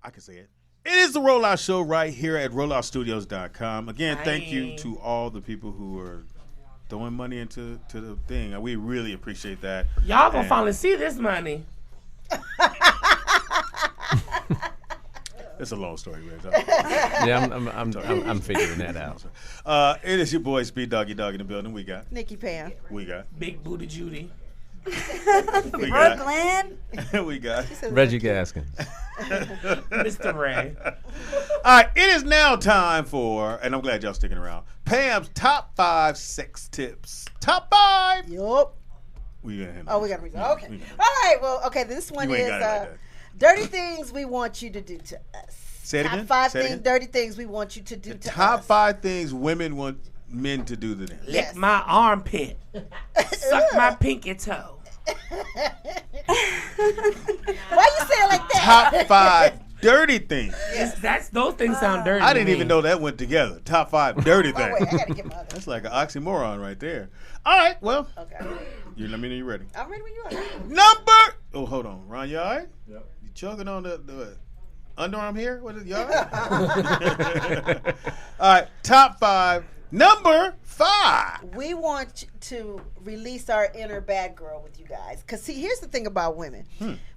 I can say it. It is the Rollout Show right here at rolloutstudios.com. Again, thank you to all the people who are throwing money into the thing. We really appreciate that. Y'all gonna finally see this money. It's a long story, Reg. Yeah, I'm figuring that out. It is your boy Speed Doggy Dog in the building. We got Nikki Pam. We got Big Booty Judy. Brookelyn. We got Reggie Gaskins. Missterray. All right, it is now time for, and I'm glad y'all sticking around, Pam's top 5 sex tips. Top 5. Yup. We got to read it. Okay. All right. Well, okay. This one is dirty things we want you to do to us. Say it again. Top 5 dirty things we want you to do to us. Top 5 things women want men to do to them. Lick my armpit. Suck my pinky toe. Why you say it like that? Top 5 dirty things. Yes, those things sound dirty. I didn't even know that went together. Top 5 dirty things. Wait, I gotta get my other. That's like an oxymoron right there. All right, well. Okay. You let me know you're ready. I'm ready when you are. Number. Oh, hold on, Ron. You all right? Yep. You chugging on the underarm hair? What is y'all? All right, top 5. Number 5. We want to release our inner bad girl with you guys. Because, see, here's the thing about women.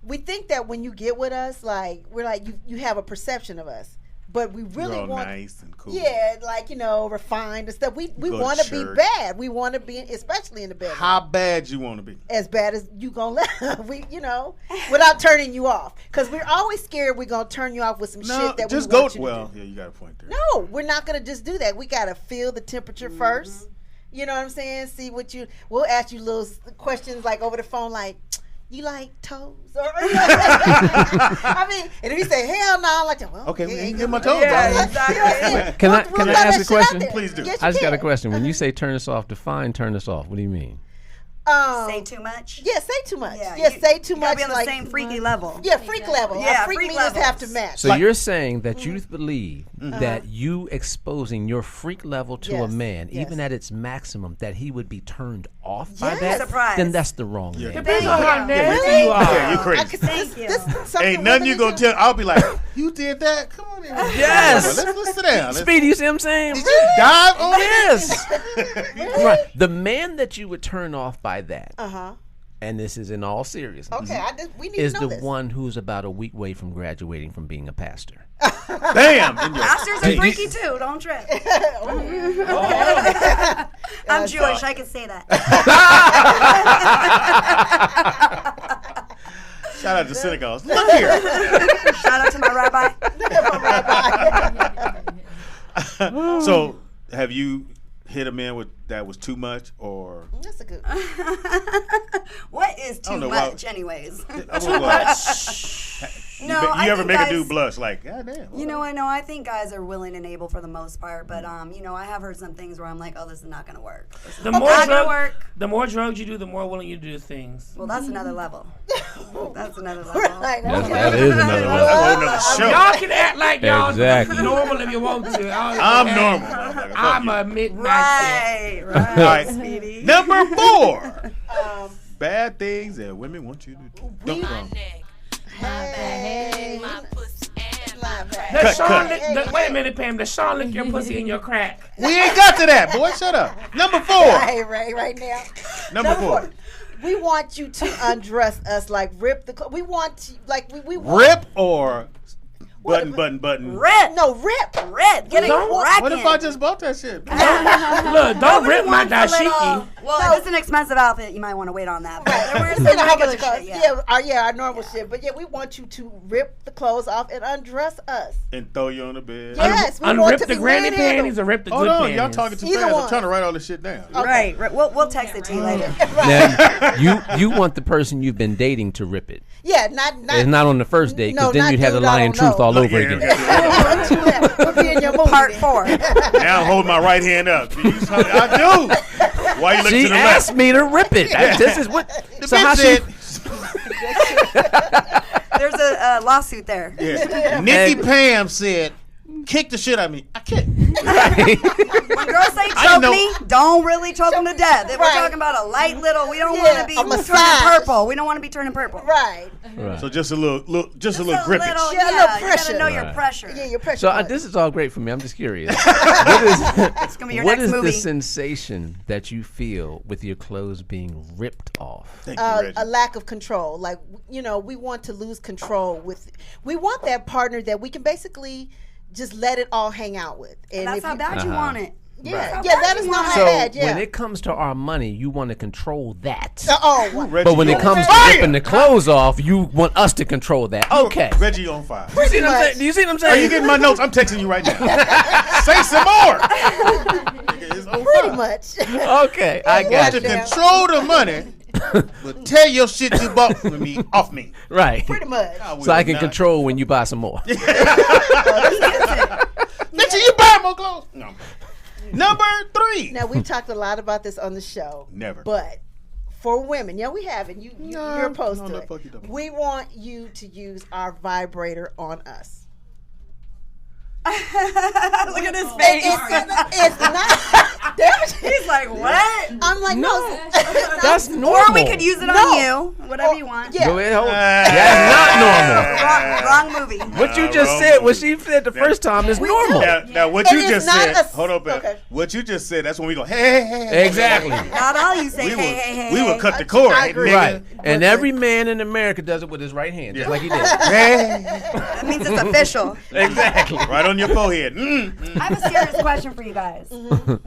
We think that when you get with us, like, we're like, you have a perception of us. But we really You're want, nice and cool. Yeah, like, refined and stuff. We want to be bad. We want to be, especially in the bedroom. How bad you want to be? As bad as you gonna let without turning you off. Because we're always scared we're gonna turn you off with some shit that just we want you to well, do. yeah, you got a point there. No, we're not gonna just do that. We gotta feel the temperature first. You know what I'm saying? See what we'll ask you little questions like over the phone, like, you like toes? Or, I mean, and if you say hell no, I'm like, well, okay, you get my toes on. Can I ask a question? Please do. Yes, I just got a question. When you say turn us off, define turn us off. What do you mean? Say too much? Yeah, say too much. Yeah, say too much. Be on the same freaky level. Yeah, freak level. Yeah, freak freak meters levels. have to match. So you're saying that you believe that you exposing your freak level to a man, even at its maximum, that he would be turned off by that? Surprise. Then that's the wrong man. Depends on how nasty Really? you are. Yeah, you're crazy. Thank you. Ain't nothing you gonna tell. I'll be like, you did that? Come on in. Yes. Let's sit down. Speedy, you see what I'm saying? Did you dive on Yes. Right. The man that you would turn off by that. And this is in all seriousness. Okay, we need is to know the this. one who's about a week away from graduating from being a pastor. Damn. Pastors are freaky too. Don't trip. I'm Jewish. I can say that. Shout out to synagogues. Look here. Shout out to my rabbi. So, have you hit a man that was too much, or that's a good what is too much anyways? Too much. No, you ever make a dude blush like, God damn? You know what? No, I think guys are willing and able for the most part, but I have heard some things where I'm like, oh, this is not gonna work. The more drugs you do, the more willing you do things. Well, that's another level. That's another level. That is another level. That's a whole nother show. Y'all can act like y'all Exactly. normal if you want to. I'm normal. I'm a mid-match. Right, Speedy. Number 4. Bad things that women want you to do. Don't go. Hey. Wait a minute, Pam. Does Sean lick your pussy in your crack? We ain't got to that, boy. Shut up. Number 4. Right now. Number 4. We want you to undress us, like rip the. We want to, like we want, rip or button. Rip. No, rip. Get it cracking. What if I just bought that shit? Look, don't rip my dashiki. Well, if it's an expensive outfit, you might want to wait on that. But we're You know how much regular it costs. shit, Our normal shit. But yeah, we want you to rip the clothes off and undress us. And throw you on the bed. Yes, we want Unrip to the be granny ready. panties or rip the good panties? Y'all talking too Either fast. one. I'm trying to write all this shit down. Right. We'll text it to you later. Now, you want the person you've been dating to rip it. Yeah, not It's not on the first date, because No, then you'd have the dude, I lying don't truth know. all over again. We'll be in your movie. Part 4. Now I'm holding my right hand up. I do. Why you look She to the asked left? me to rip it. This is what. The So bitch how said. There's a lawsuit there. Yeah. Nikki Pam said, kick the shit out of me. I can't. When girls say choke me, don't really choke them to death. If we're talking about a light little, we don't want to be turning purple. We don't want to be turning purple. Right. So just a little grippage. Yeah, a little pressure. You gotta know your pressure. Yeah, your pressure. So this is all great for me. I'm just curious. It's gonna be your what next is movie. the sensation that you feel with your clothes being ripped off? Thank you, Reggie. A lack of control. Like, we want to lose control with. We want that partner that we can basically just let it all hang out with. And That's if how bad you want it. Yeah, that is not how So bad. Yeah. when it comes to our money, you want to control that. Reggie, But when it on comes to fire! ripping the clothes off, you want us to control that. Okay. Reggie on fire. You see what I'm saying? Do you see what I'm saying? Are you getting my notes? I'm texting you right now. Say some more. It's on Pretty fire. much. Okay, I Want got to you. control the money, but tell your shit you bought from me off me. Right. Pretty much. So I can control when you buy some more. Bitch, you buy more clothes? No. Number 3. Now, we've talked a lot about this on the show. Never. But for women, we haven't. You're opposed no, to the it. fuck you don't. We want you to use our vibrator on us. Look at his face. It's not. He's like, what? I'm like, no. That's normal. Or we could use it on you. whatever you want. Yeah. Go ahead, hold. That's not normal. Wrong movie. What you just said, what she said the first time is normal. Now what you And just it's not said, a- hold on, Beth. okay. What you just said, that's when we go, hey. Exactly. Not all you say, hey. We will cut the cord, I agree. nigga. Right. And every man in America does it with his right hand, just like he did. That means it's official. Exactly. Right on your forehead. I have a serious question for you guys.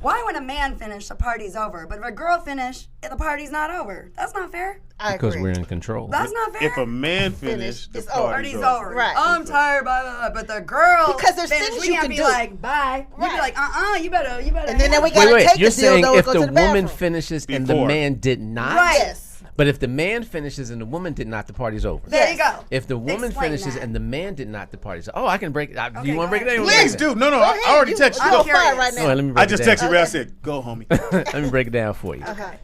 Why when a man finish, the party's over, but if a girl finish, the party's not over? That's not fair. I Because agree. we're in control. That's not fair. If a man finished, the it's over. party's Party's over. over. Right. I'm tired, blah, blah, blah. But the girl Because there's finish, things we you can't can be do. like, bye. You be like, you better. And then we gotta Wait, take you're the saying dildo if and go the to the woman bathroom. finishes and the Before. man did not? Right. Yes. But if the man finishes and the woman did not, the party's over. There you go. If the woman Explain finishes that. and the man did not, the party's over. Oh, I can break it. Do you Okay, want to break it go down? Please do. No, I ahead. already You- texted I'm you. on Go. fire right now. All right, let me break I just it down. texted you. I said, go, homie. Let me break it down for you. Okay.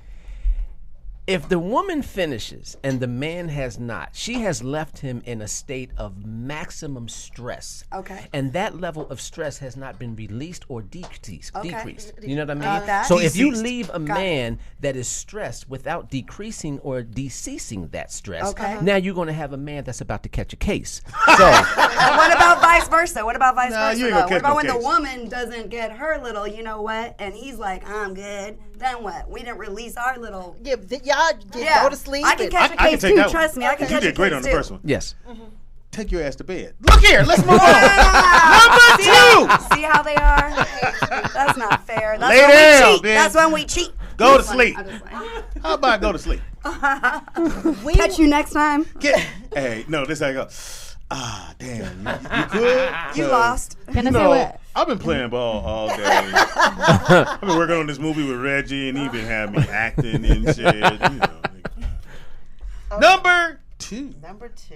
If the woman finishes and the man has not, she has left him in a state of maximum stress. Okay. And that level of stress has not been released or decreased. Okay. You know what I mean? Got that. So if you Deceased. leave a Got man that is stressed without decreasing or deceasing that stress, Okay. now you're going to have a man that's about to catch a case. So What about vice versa? What about vice Nah, versa? you ain't though? gonna What catch about no when the case. woman doesn't get her little, you know what, and he's like, I'm good. Then what? We didn't release our little. Yeah, y'all go to sleep. I can catch a I can case take too. that one. Trust me, I can You catch a did great case on the too. first one. yes. Take your ass to bed. Look here. Let's move on. Ah, Number 2. See how they are? That's not fair. That's Lay when down, we cheat. bitch. That's when we cheat. Go to Just sleep. I'm just like, How about go to sleep? catch you next time. Hey, no, this how I go. Ah, damn. You good? You lost. Can I say No, what? I've been playing ball all day. I've been working on this movie with Reggie, and he been having me acting and shit. You know. Number 2. Number 2.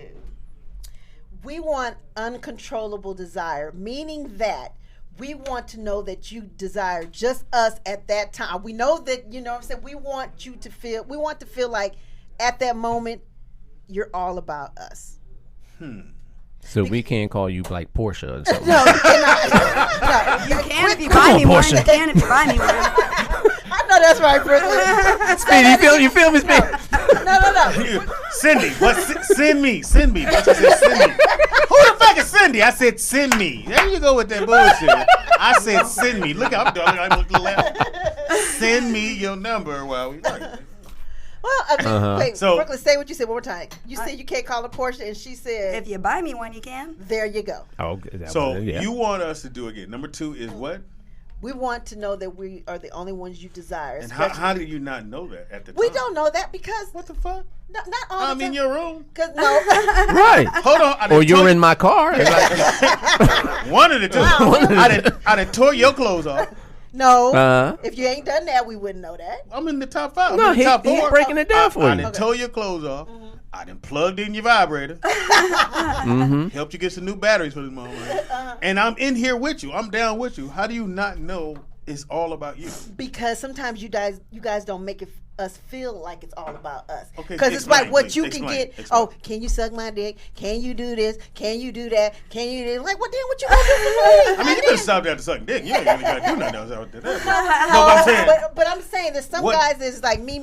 We want uncontrollable desire, meaning that we want to know that you desire just us at that time. We know that, you know what I'm saying, we want to feel like at that moment you're all about us. So we can't call you like Portia or something. No, you cannot. No, You can if you buy me one. Portia. You can if you buy me one. I know that's right, Brooklyn. Speedy, you feel me, Speedy? No. Cindy, send me. That's what I said, send me. Who the fuck is Cindy? I said, send me. There you go with that bullshit. I said, send me. Look, I'm done. I'm looking left. Send me your number while we talking. Well, I mean, wait, So- Brooklyn, say what you said one more time. You said you can't call her Portia, and she said, If you buy me one, you can. there you go. Oh, So yeah. you want us to do again. Number 2 is what? We want to know that we are the only ones you desire. And how do you not know that at the time? We don't know that because What the fuck? not all the I'm in time. your room. Cause no, Right. Hold on. I done Or you're told in my car. It's like- one of the two. I done tore your clothes off. no. If you ain't done that, we wouldn't know that. I'm in the top 5. No, I'm in the top 4. he's breaking it down for I you. done tore your clothes off. I done plugged in your vibrator. Helped you get some new batteries for this moment. And I'm in here with you. I'm down with you. How do you not know it's all about you? Because sometimes you guys don't make us feel like it's all about us. Okay, Because it's explain, like what please. you Explain, can get. explain. Oh, can you suck my dick? Can you do this? Can you do that? Can you do this? Like, what then? What you gonna do for me? I mean, you could have stopped after sucking dick. You ain't really got to do nothing else after that. No, but I'm saying. But I'm saying that some What- guys is like me.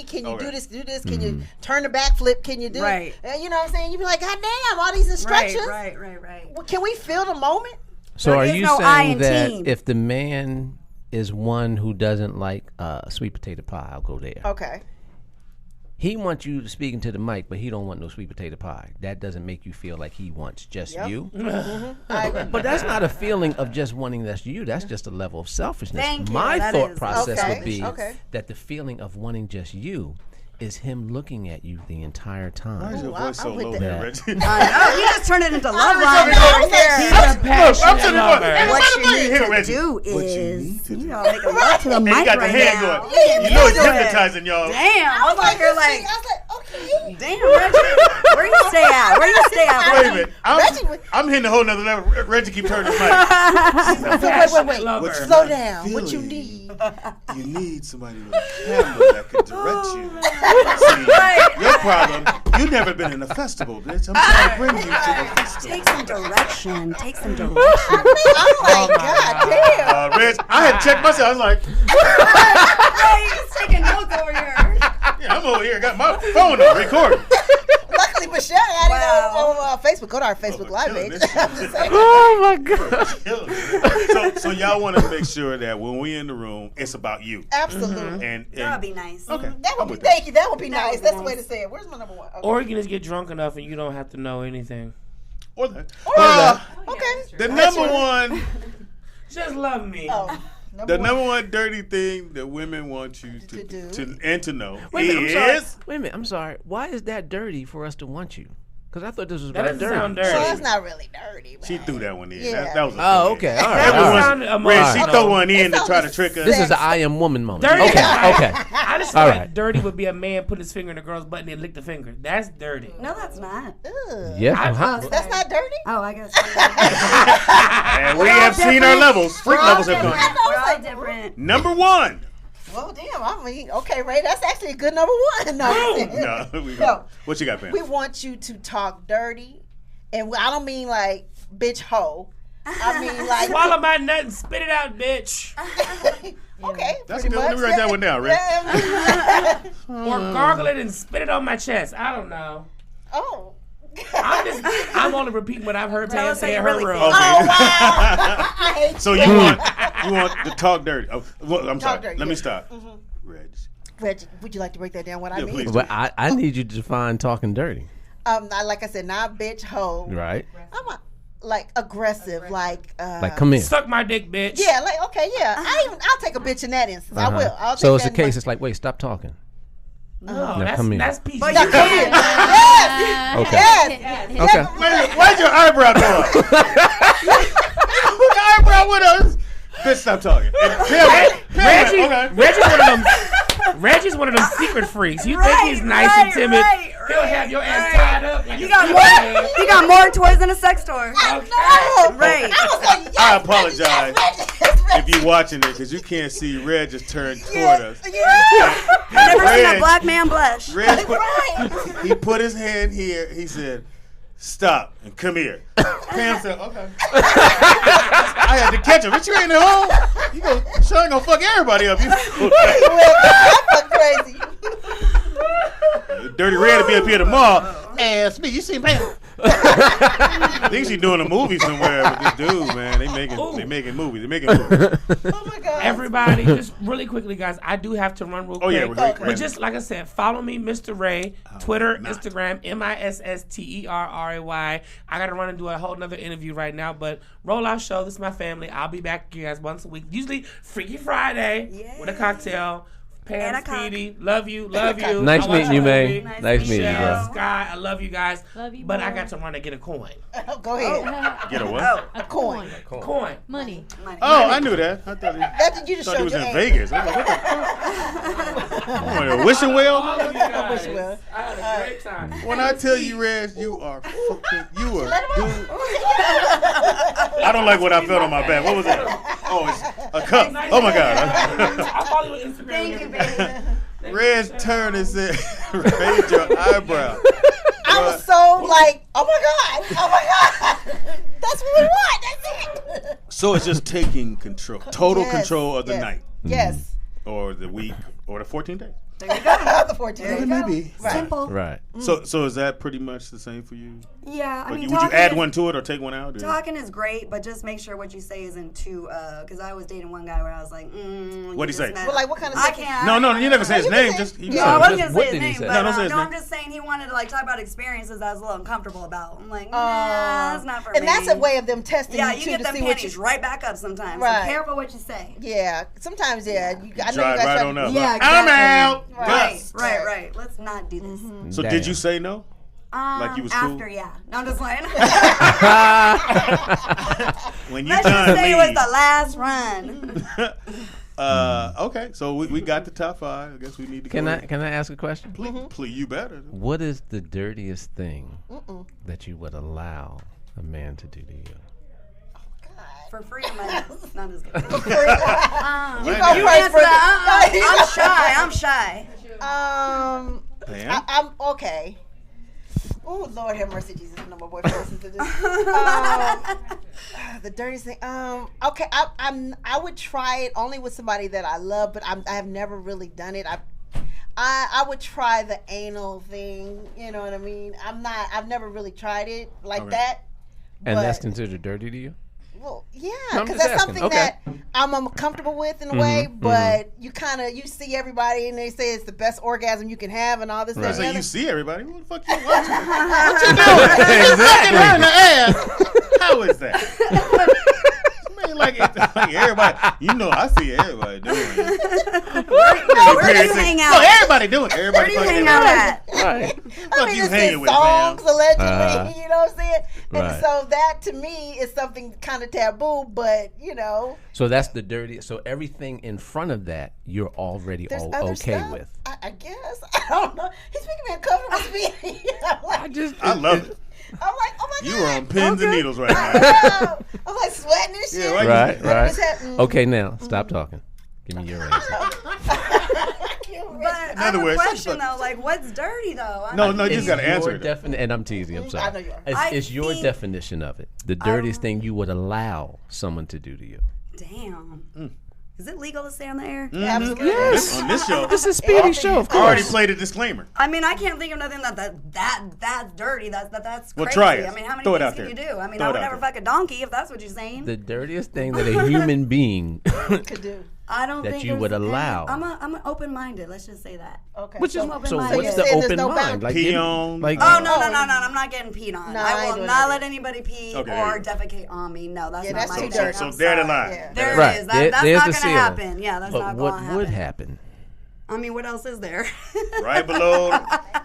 Can you Okay. do this? Do this? Can you turn the backflip? Can you do Right. it? You know what I'm saying? You be like, God damn, all these instructions. Right. Well, can we feel the moment? So There are is you no I saying in that team. if the man is one who doesn't like sweet potato pie, I'll go there. Okay. He wants you speaking to the mic, but he don't want no sweet potato pie. That doesn't make you feel like he wants just you. I agree. But that's not a feeling of just wanting that's you. That's just a level of selfishness. Thank you. My That thought is. process Okay. would be Okay. that the feeling of wanting just you is him looking at you the entire time. Why is your Ooh, voice so I'm with low that. there, Reggie? I know. You just turned it into love line He's over here. He's a Look, I'm passionate sitting there lover. going, hey, What why you the mic need here, to Reggie? do What you is, need to do. you know, make a love to the And mic he got the right hand now. going. Yeah, You know it's do it. hypnotizing y'all. Damn, I'm like here like, I was like, okay. damn, Reggie, where you stay at? Where you stay at? Wait a minute. I'm hitting a whole nother level. Reggie keep turning his mic. Wait. Lover. Slow down. What you Feeling. need? You need somebody with a camera that can direct you. See, your problem, you never been in a festival, bitch. I'm trying to bring you to the festival. Take some direction. Take some direction. I'm like, God damn. Reg, I had checked myself. I was like, Hey, he's taking notes over here. yeah, I'm over here, got my phone on, recording. Luckily, Michelle had it on Facebook. Go to our Facebook Live page. Oh my God. So y'all want to make sure that when we in the room, it's about you. Absolutely. And That would be nice. Okay. That would be, thank you. That would be nice. That's the way to say it. Where's my number one? Okay. Or you can just get drunk enough and you don't have to know anything. Or that. Okay. The number one. Just love me. The number one dirty thing that women want you to do and to know Wait a minute, is. Wait a minute, I'm sorry. Why is that dirty for us to want you? Because I thought this was That about doesn't dirty. sound dirty. So it's not really dirty. She threw that one in. Yeah. That was okay. All right. Red, she throw one in to try to trick us. This is an I am woman moment. Dirty. Okay. I just feel All like right. dirty would be a man put his finger in a girl's butt and then lick the finger. That's dirty. No, that's not. Yeah. That's not dirty? Oh, I guess. And we have seen our levels. Freak levels have gone. We're all different. Number one. Well, damn. I mean, okay, Ray, that's actually a good number one. No, We don't. What you got, Pam? we want you to talk dirty, and I don't mean like bitch hoe. I mean like Swallow my nut and spit it out, bitch. okay. That's a pretty good one. Let me much. write that one down, Ray. Or gargle it and spit it on my chest. I don't know. Oh. I'm only repeating what I've heard Tell Pam us how say you in her really room. feel. Oh, wow. So you want to talk dirty? Oh, well, I'm sorry. dirty, Let me yeah. stop. Reggie, would you like to break that down? What I Yeah, mean? please. But I need you to define talking dirty. Like I said, not bitch hoe. Right. I'm like aggressive, like Come here. Suck my dick, bitch. Yeah, like okay, yeah. I'll take a bitch in that instance. I will. I'll So take it's a that case. It's like, wait, stop talking. No, Now come here. that's PG. But you can. Yes. Okay. Yes. Okay. Why'd your eyebrow go up? Put your eyebrow with us. Bitch, stop talking. Reggie's one of them secret freaks. You think he's nice and timid. He'll have your ass tied up. Like You got more toys than a sex toy. Right. I apologize if you're watching it because you can't see Red just turn toward us. Never seen a black man blush. Red he put his hand here. He said, "Stop and come here." Pam said, "Okay." I had to catch him. But you ain't at home. You ain't gonna fuck everybody up. You I'm crazy. Dirty Red will be up here tomorrow. Ask me. You see Pam? I think she's doing a movie somewhere with this dude, man. They making movies. Oh my god. Everybody, just really quickly, guys. I do have to run real quick. Yeah, but just like I said, follow me, Missterray, Twitter, Instagram, Missterray. I gotta run and do a whole nother interview right now, but roll out show. This is my family. I'll be back, you guys, once a week. Usually Freaky Friday with a cocktail. Pam, Speedy, love you. Nice meeting you, man. Nice meeting you, bro. Sky, I love you guys. Love you, but bro. I got to run and get a coin. Go ahead. Get a what? A coin. Coin. Money. Oh, I knew that. I thought You just he showed was your in age. Vegas. I was like, what the fuck? A wishing well? All of you guys. Well. I had a great time. When I tell you, Reg, you are fucking, you are dude. I don't like what I felt on my back. What was that? Oh, it's a cup. Oh my God. I follow you on Instagram. Thank you, baby. Reg turned and said, raise your eyebrow. I was so like, oh my god. That's what we want. That's it. So it's just taking control, total control of the night. Yes. Or the week, or the 14 days. There you go. The 14 days. Maybe. Right. Simple. Right. So is that pretty much the same for you? Yeah, I mean, would you add one to it or take one out? Talking is great, but just make sure what you say isn't too. Because I was dating one guy where I was like, What'd he say? Well, like what kind of? I can't. No, you never say his name. Just No, I wasn't gonna what say his did he name, say? but No, don't say his name. I'm just saying he wanted to like talk about experiences I was a little uncomfortable about. I'm like, nah, that's not for me. And that's a way of them testing Yeah, you you too get to them see what panties you. right back up sometimes. Right. So careful what you say. Yeah, sometimes I know you guys Drive right on up. Yeah, I'm exactly. out. Right. Let's not do this. So did you say no? Like you was cool? After, yeah. No, I'm just playing. When you Let's done, just say it was leave. the last run. Okay, so we got the top 5. I guess we need to Can go. I ask a question? Please, you better. What is the dirtiest thing that you would allow a man to do to you? For free, man. Not as good. You go You first answer that. I'm shy. I'm okay. Oh Lord, have mercy, Jesus! No more boyfriend listens to this. The dirtiest thing. Okay, I would try it only with somebody that I love, but I have never really done it. I would try the anal thing. You know what I mean? I've never really tried it like that. And that's considered dirty to you? Well, yeah, I'm because just that's asking. something that I'm comfortable with in a way. But you see everybody and they say it's the best orgasm you can have and all this. Right. That, So and you other. see everybody. What the fuck you watching? What you doing? You fucking her in the ass. How is that? Man, like everybody, I see everybody doing it. Where do you hang out? No, everybody doing it. Everybody Where do you hang out at? Right. I mean, you it's hanging in with, songs, man? allegedly. You know what I'm saying? And Right. so that to me is something kind of taboo, but So that's the dirty. So everything in front of that, you're already there's all other okay stuff. with. I guess. I don't know. He's making me uncomfortable speaking. I love it. I'm like, oh my God. You are on pins and needles right now. I'm like sweating and shit. Yeah, Right. Okay, now stop talking. Give me your answer. But I have a question though, like what's dirty though? No, you just gotta answer it. And I'm teasing. I'm sorry. I know you are. It's your definition of it. The dirtiest thing you would allow someone to do to you. Damn. Is it legal to say on the air? Absolutely. Yes. On this show. This is a speedy show, of I already course. played a disclaimer. I mean, I can't think of nothing that's dirty. That's Well, crazy. try it. I mean, how many Throw it things out can you there. do? I mean, Throw I it would out never there. fuck a donkey if that's what you're saying. The dirtiest thing that a human being could do. I don't that think you would there's- allow. I'm open-minded. Let's just say that. Okay. Which is I'm so open-minded. what's you're the saying there's open no mind? boundaries. Like, Pee on. like Oh no! I'm not getting peed on. No, I ain't I will doing not that. let anybody pee Okay, or there defecate on me. No, that's Yeah, not that's my too thing. dirty. So I'm there the sorry. line. Yeah. There Right. it is. That's There's not the gonna seal. happen. Yeah, that's But not what gonna would happen. happen? I mean, what else is there? Right below,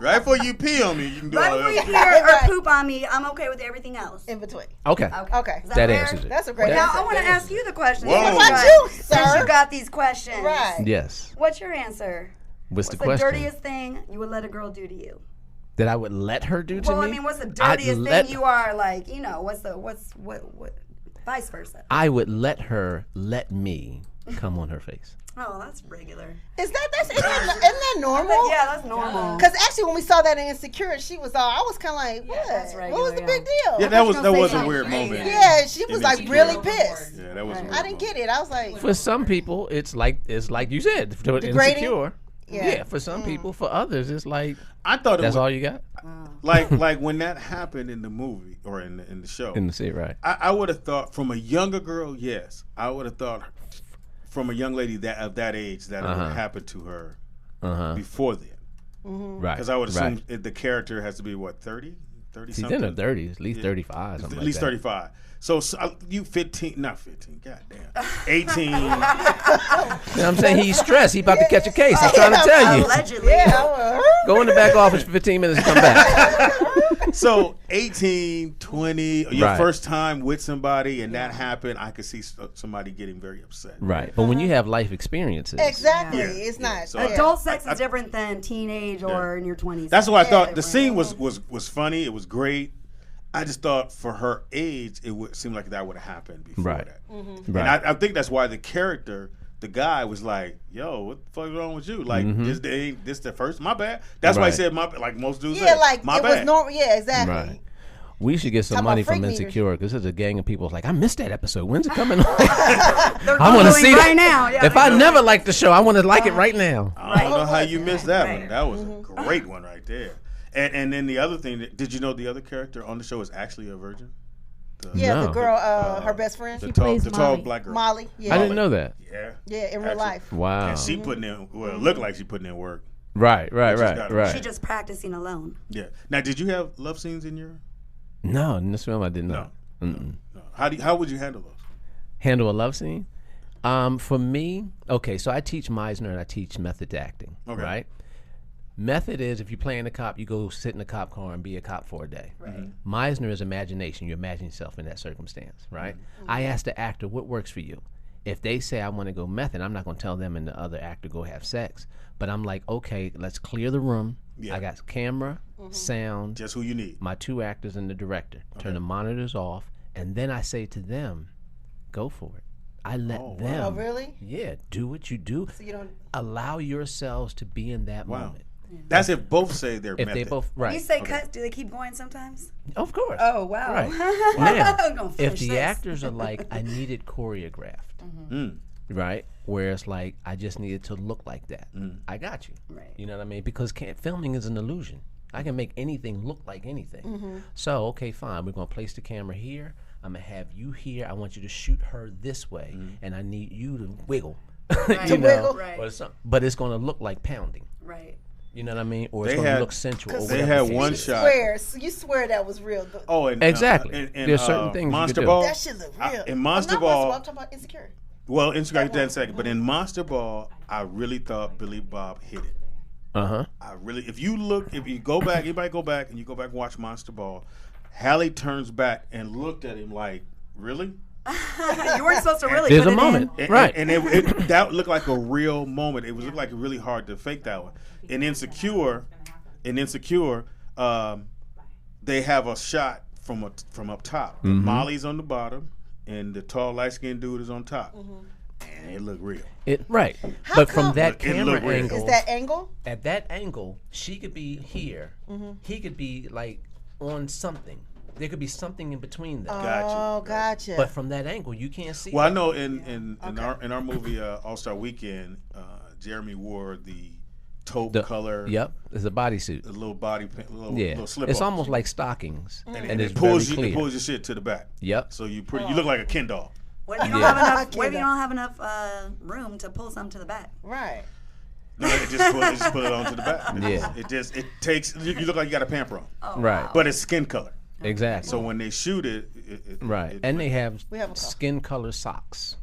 right before you pee on me, you can do Right all before you that. pee or poop on me, I'm okay with everything else. In between. Okay. Okay. Is That fair? answers it. That's a great Now answer. I want to ask you the question. Whoa. What What about you, Since sir? you got these questions, Right. Yes. What's your answer? What's the the question? dirtiest thing you would let a girl do to you? That I would let her do to Well, me? I mean, what's the I'd dirtiest let- thing you are like? What? Vice versa. I would let her let me come on her face. Oh, that's regular. Isn't that normal? Yeah, that's normal. Because actually, when we saw that in Insecure, she was all. I was kind of like, what? that's What regular, was the yeah. big deal? Yeah, that was a weird moment. Yeah, she was in like Insecure. really pissed. Yeah, that was. A weird I didn't get it. I was like, For some people, it's like you said, Degrading? insecure. Yeah. Yeah, for some people. For others, it's like I thought it that's was, all you got like when that happened in the movie or in the show. in the seat, right? I would have thought from a younger girl, yes. I would have thought from a young lady that of that age that it would happen to her before then. Right. Because I would assume right. the character has to be what 30 She's something. in her 30s, at least 35, something At least like that. 35. So you 15, not 15. Goddamn, 18. You know what I'm saying? He's stressed. He about to catch a case. I'm trying to tell you. Allegedly. Go in the back office for 15 minutes and come back. So 18, 20, your Right. first time with somebody, and that happened. I could see somebody getting very upset. Right. But when you have life experiences. exactly. Yeah. It's not. So Adult sex is different than teenage or in your 20s. That's why I thought the different. scene was funny. It was great. I just thought for her age, it would seem like that would have happened before Right. that. Right. And I think that's why the character, the guy, was like, "Yo, what the fuck is wrong with you? Like, this the first? My bad." That's why he Right. said my like most dudes. Yeah, say, like my it bad. was normal. Yeah, exactly. Right. We should get some Talking money about from freak Insecure because there's a gang of people like, I missed that episode. When's it coming on? They're I want to Googling see right it. now. Yeah, If I never liked the show, I want to like it right now. I don't know how you missed that one. Right. That was a great one right there. And then the other thing, did you know the other character on the show is actually a virgin? Yeah, No. the girl, her best friend, The She tall, plays the tall Molly. black girl. Molly. Yeah, I didn't know that. Yeah. Yeah, in real Actually. life. Wow. And she putting in, well, it looked like she putting in work. Right, right, She's right, got it. right. She just practicing alone. Yeah. Now, did you have love scenes in your? No, in this film I did not. No. How would you handle those? Handle a love scene? For me, okay, so I teach Meisner and I teach method to acting, Okay. right? Method is if you're playing a cop, you go sit in a cop car and be a cop for a day. Right. Meisner is imagination. You imagine yourself in that circumstance, right? I ask the actor, what works for you? If they say I want to go method, I'm not going to tell them and the other actor go have sex. But I'm like, okay, let's clear the room. Yeah. I got camera, sound, Just who you need. my two actors and the director. Turn the monitors off, and then I say to them, go for it. I let them. Oh, really? Yeah, do what you do. So you don't. Allow yourselves to be in that Wow. moment. That's if both say they're If method. they both, right. You say cuts, do they keep going sometimes? Of course. Oh, wow. Right. I'm Now, gonna if finish the this. actors are like, I need it choreographed, right? Where it's like, I just need it to look like that. I got you. Right. You know what I mean? Because filming is an illusion. I can make anything look like anything. So, okay, fine. We're going to place the camera here. I'm going to have you here. I want you to shoot her this way. And I need you to wiggle. Right. You know? Right. But it's going to look like pounding. Right. You know what I mean? Or it's going to look sensual. Or they whatever had one shot. You swear that was real. Oh, and, exactly. There's certain things Monster you Ball. That shit look real. In Monster not Ball. I'm talking about Insecure. Well, Insecure, that in a second. But in Monster Ball, I really thought Billy Bob hit it. I really, if you go back, anybody go back and you go back and watch Monster Ball, Halle turns back and looked at him like, really? You weren't supposed to really. There's put a moment, right? And that looked like a real moment. It looked like really hard to fake that one. In Insecure, they have a shot from up top. Molly's on the bottom, and the tall light skinned dude is on top. And it looked real. But from that camera angle, is that angle? At that angle, she could be here. He could be like on something. There could be something in between them. Gotcha. But from that angle, you can't see. Well, I know in our movie All-Star Weekend, Jeremy wore the taupe color. Yep, it's a bodysuit. A little body, little slip. It's almost like stockings, and it's it pulls very clear. It pulls your shit to the back. Yep. So you look like a Ken doll. What if you don't have enough? What if you don't have enough room to pull some to the back? Right. No, it just pull it onto the back. It takes. You look like you got a pamper on. Right. But it's skin color. Exactly. So when they shoot it, and they have skin color socks.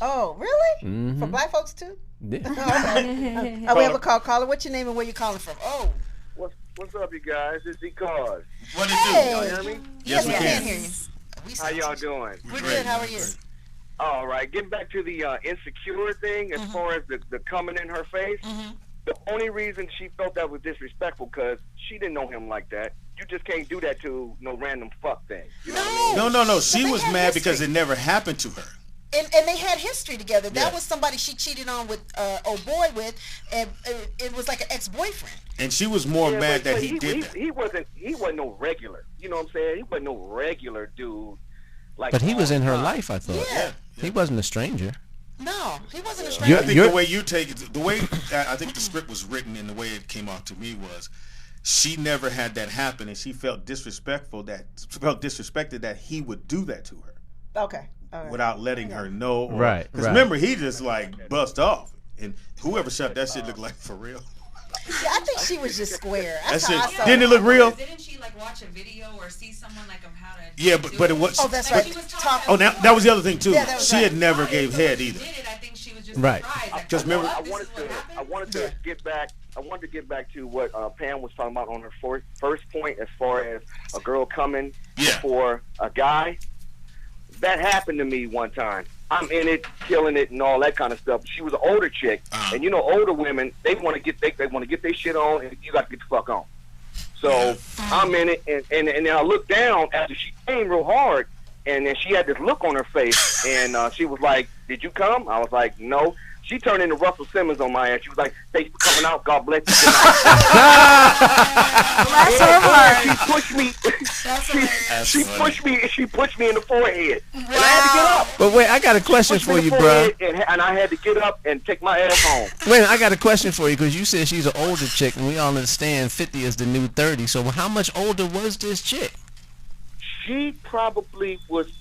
Oh, really? For black folks too? Yeah. Okay. We have a call. Caller, what's your name and where you calling from? Oh. What's up, you guys? It's E-Cars. What it do? Y'all hear me? Yes, we can. Hear you. How y'all doing? We're good. How are you? All right. Getting back to the insecure thing, as far as the coming in her face, the only reason she felt that was disrespectful because she didn't know him like that. You just can't do that to no random fuck thing. You know what I mean? No. She was mad because it never happened to her. And they had history together. That was somebody she cheated on with boy with, and it was like an ex-boyfriend. And she was more mad that he did that. He wasn't no regular. You know what I'm saying? He wasn't no regular dude. Like, but he was in her life, I thought. Yeah. He wasn't a stranger. No, he wasn't a stranger. I think the way you take it, the way I think the script was written and the way it came out to me was, she never had that happen, and she felt disrespected that he would do that to her. Okay. Without letting her know. Right. Because remember, he just like bust off, and whoever shot that shit looked like for real. Yeah, I think she was just square. Didn't it look real? Didn't she like watch a video or see someone like of how to? Yeah, but it was. Oh, that's right. Now that was the other thing too. Yeah, she had never gave head either. I think she was just right. Because remember, I wanted to get back to what Pam was talking about on her first point, as far as a girl coming for a guy. That happened to me one time. I'm in it, killing it, and all that kind of stuff. She was an older chick, and you know, older women, they want to get their shit on, and you got to get the fuck on. So I'm in it, and then I looked down after she came real hard, and then she had this look on her face, and she was like, "Did you come?" I was like, "No." She turned into Russell Simmons on my ass. She was like, "Thanks for coming out. God bless you." Bless her heart. She pushed me. She pushed me in the forehead, and I had to get up. But wait, I got a question for you, bro. And I had to get up and take my ass home. Wait, I got a question for you, because you said she's an older chick, and we all understand 50 is the new 30. So how much older was this chick? She was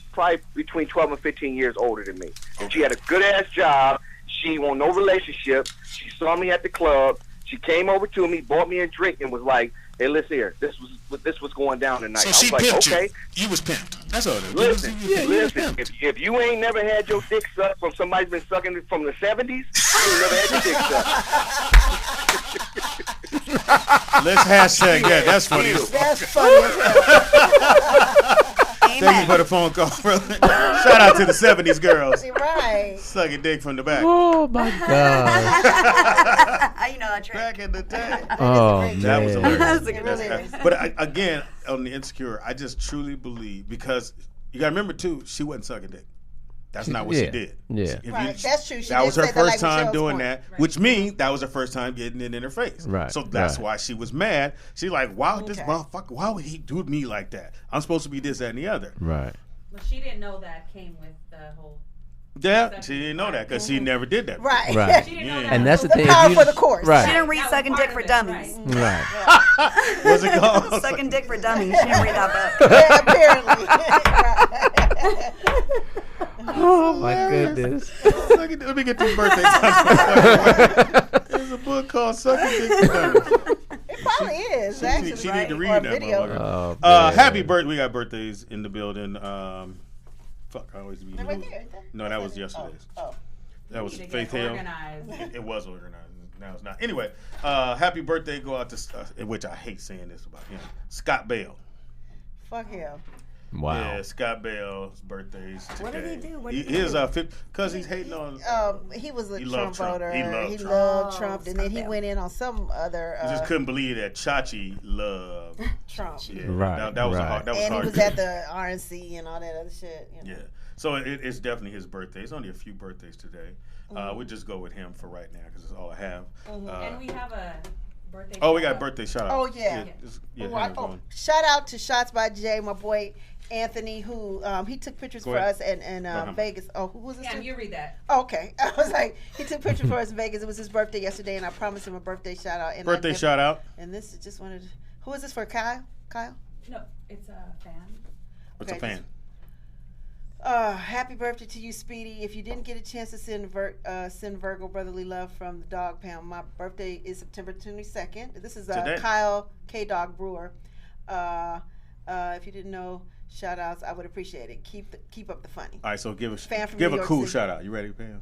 between 12 and 15 years older than me. And she had a good ass job. She won no relationship. She saw me at the club. She came over to me, bought me a drink, and was like, "Hey, listen here. This was going down tonight." So I she was like, pimped okay. you. You was pimped. That's all it is. Listen. If you ain't never had your dick sucked from somebody's been sucking it from the 70s, you ain't never had your dick sucked. Let's hashtag that. That's funny. That's funny. Thank you for the phone call, brother. Shout out to the 70s girls. Right. Sucking dick from the back. Oh, my God. How you know that trick? Back in the day. Oh, man. That was hilarious. Hilarious. But again, on the Insecure, I just truly believe, because you got to remember, too, she wasn't sucking dick. That's not what she did. Yeah. Right, that's true. She that was her did say that, first like time Michelle's doing point. that, which means that was her first time getting it in her face. Right. So that's why she was mad. She's like, "Wow, this motherfucker! Why would he do me like that? I'm supposed to be this, that, and the other." Right. But she didn't know that came with the whole Yeah, she didn't know that because she never did that. Right. Right. She didn't know Yeah. that. And that's the The thing. power if you- for the course. Right. She didn't read Sucking Dick for Dummies. Right. What's it called? Sucking Dick for Dummies. She didn't read that book. Apparently. Oh my goodness. Let me get this birthday. There's a book called Sucking Dick for Dummies. It probably is. Actually, She right? need to Or read that video. motherfucker. Oh, Happy birthday. We got birthdays in the building. Fuck, I always be. They're right there, ain't they? No, that was yesterday's. Oh. That was need to Faith get Hill. organized. It was organized. Now it's not. Anyway, happy birthday go out to, which I hate saying this about him, Scott Bell. Fuck him. Wow. Yeah, Scott Bell's birthday's today. What did he do? What He did he is do? because he's hating on. He was a He Trump loved Trump. voter. He He loved loved Trump. Trump, and then he went in on some other. I just couldn't believe that Chachi loved Trump. Yeah, Right, that was right. hard. That was and hard. he was at the RNC and all that other shit. You know? Yeah. So it's definitely his birthday. It's only a few birthdays today. We'll just go with him for right now because it's all I have. And we have a birthday. Oh, we got birthday shout out. Oh yeah. Shout out to Shots by Jay, my boy Anthony, who he took pictures Go for ahead. us in Vegas. Oh, who was this? Yeah, you read that. Oh, okay. I was like, he took pictures for us in Vegas. It was his birthday yesterday, and I promised him a birthday shout out. And Birthday shout out. And this is just wanted. Who is this for? Kyle? No, it's a fan. What's a fan? Happy birthday to you, Speedy. If you didn't get a chance to send Virgo brotherly love from the Dog Pound, my birthday is September 22nd. This is Today. Kyle K Dog Brewer. If you didn't know, shout outs, I would appreciate it. Keep up the funny. All right, so give Fan from a New York cool City. shout out. You ready, Pam?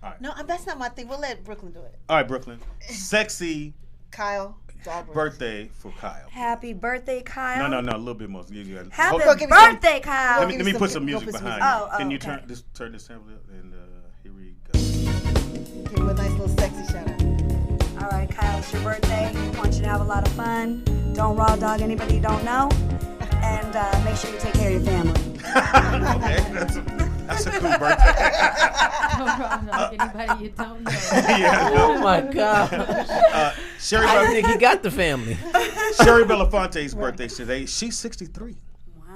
All right. No, that's not my thing. We'll let Brooklyn do it. All right, Brooklyn. Sexy Kyle Dog Brewer. birthday for Kyle. Happy birthday, Kyle. No, a little bit more. Happy Hold- birthday, Kyle. Let me put some music behind Oh, it. Can you okay. turn this sample up? And here we go. Give him a nice little sexy shout out. All right, Kyle, it's your birthday. I want you to have a lot of fun. Don't raw dog anybody you don't know. And make sure you take care of your family. Okay, that's a cool birthday. Anybody you don't know. Yeah, no. Oh my God. Sherry I think he got the family. Sherry Belafonte's birthday today. She's 63.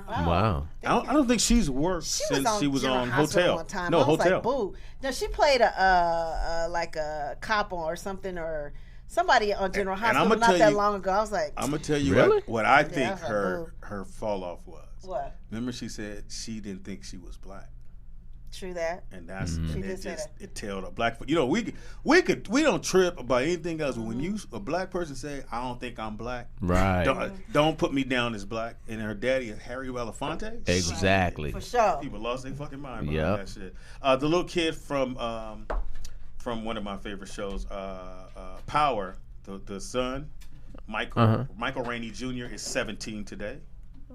Wow. I don't think she's worked since she was General on Hospital Hotel. one time. No, I was Hotel. Like, boo. No, she played a like a cop or something or somebody on General And I'ma Hospital not tell that you- long ago. I was like, I'm gonna tell you Really? what I I think was like, her fall off was. What? Remember she said she didn't think she was black. True that. And that's She and did it say just that. it tailed up black. You know, we don't trip about anything else. But when a black person say, "I don't think I'm black," Right. don't put me down as black. And her daddy, Harry Belafonte, Exactly. For sure. people lost their fucking mind behind Yep. that shit. The little kid from one of my favorite shows, Power, the son, Michael Rainey Jr. is 17 today.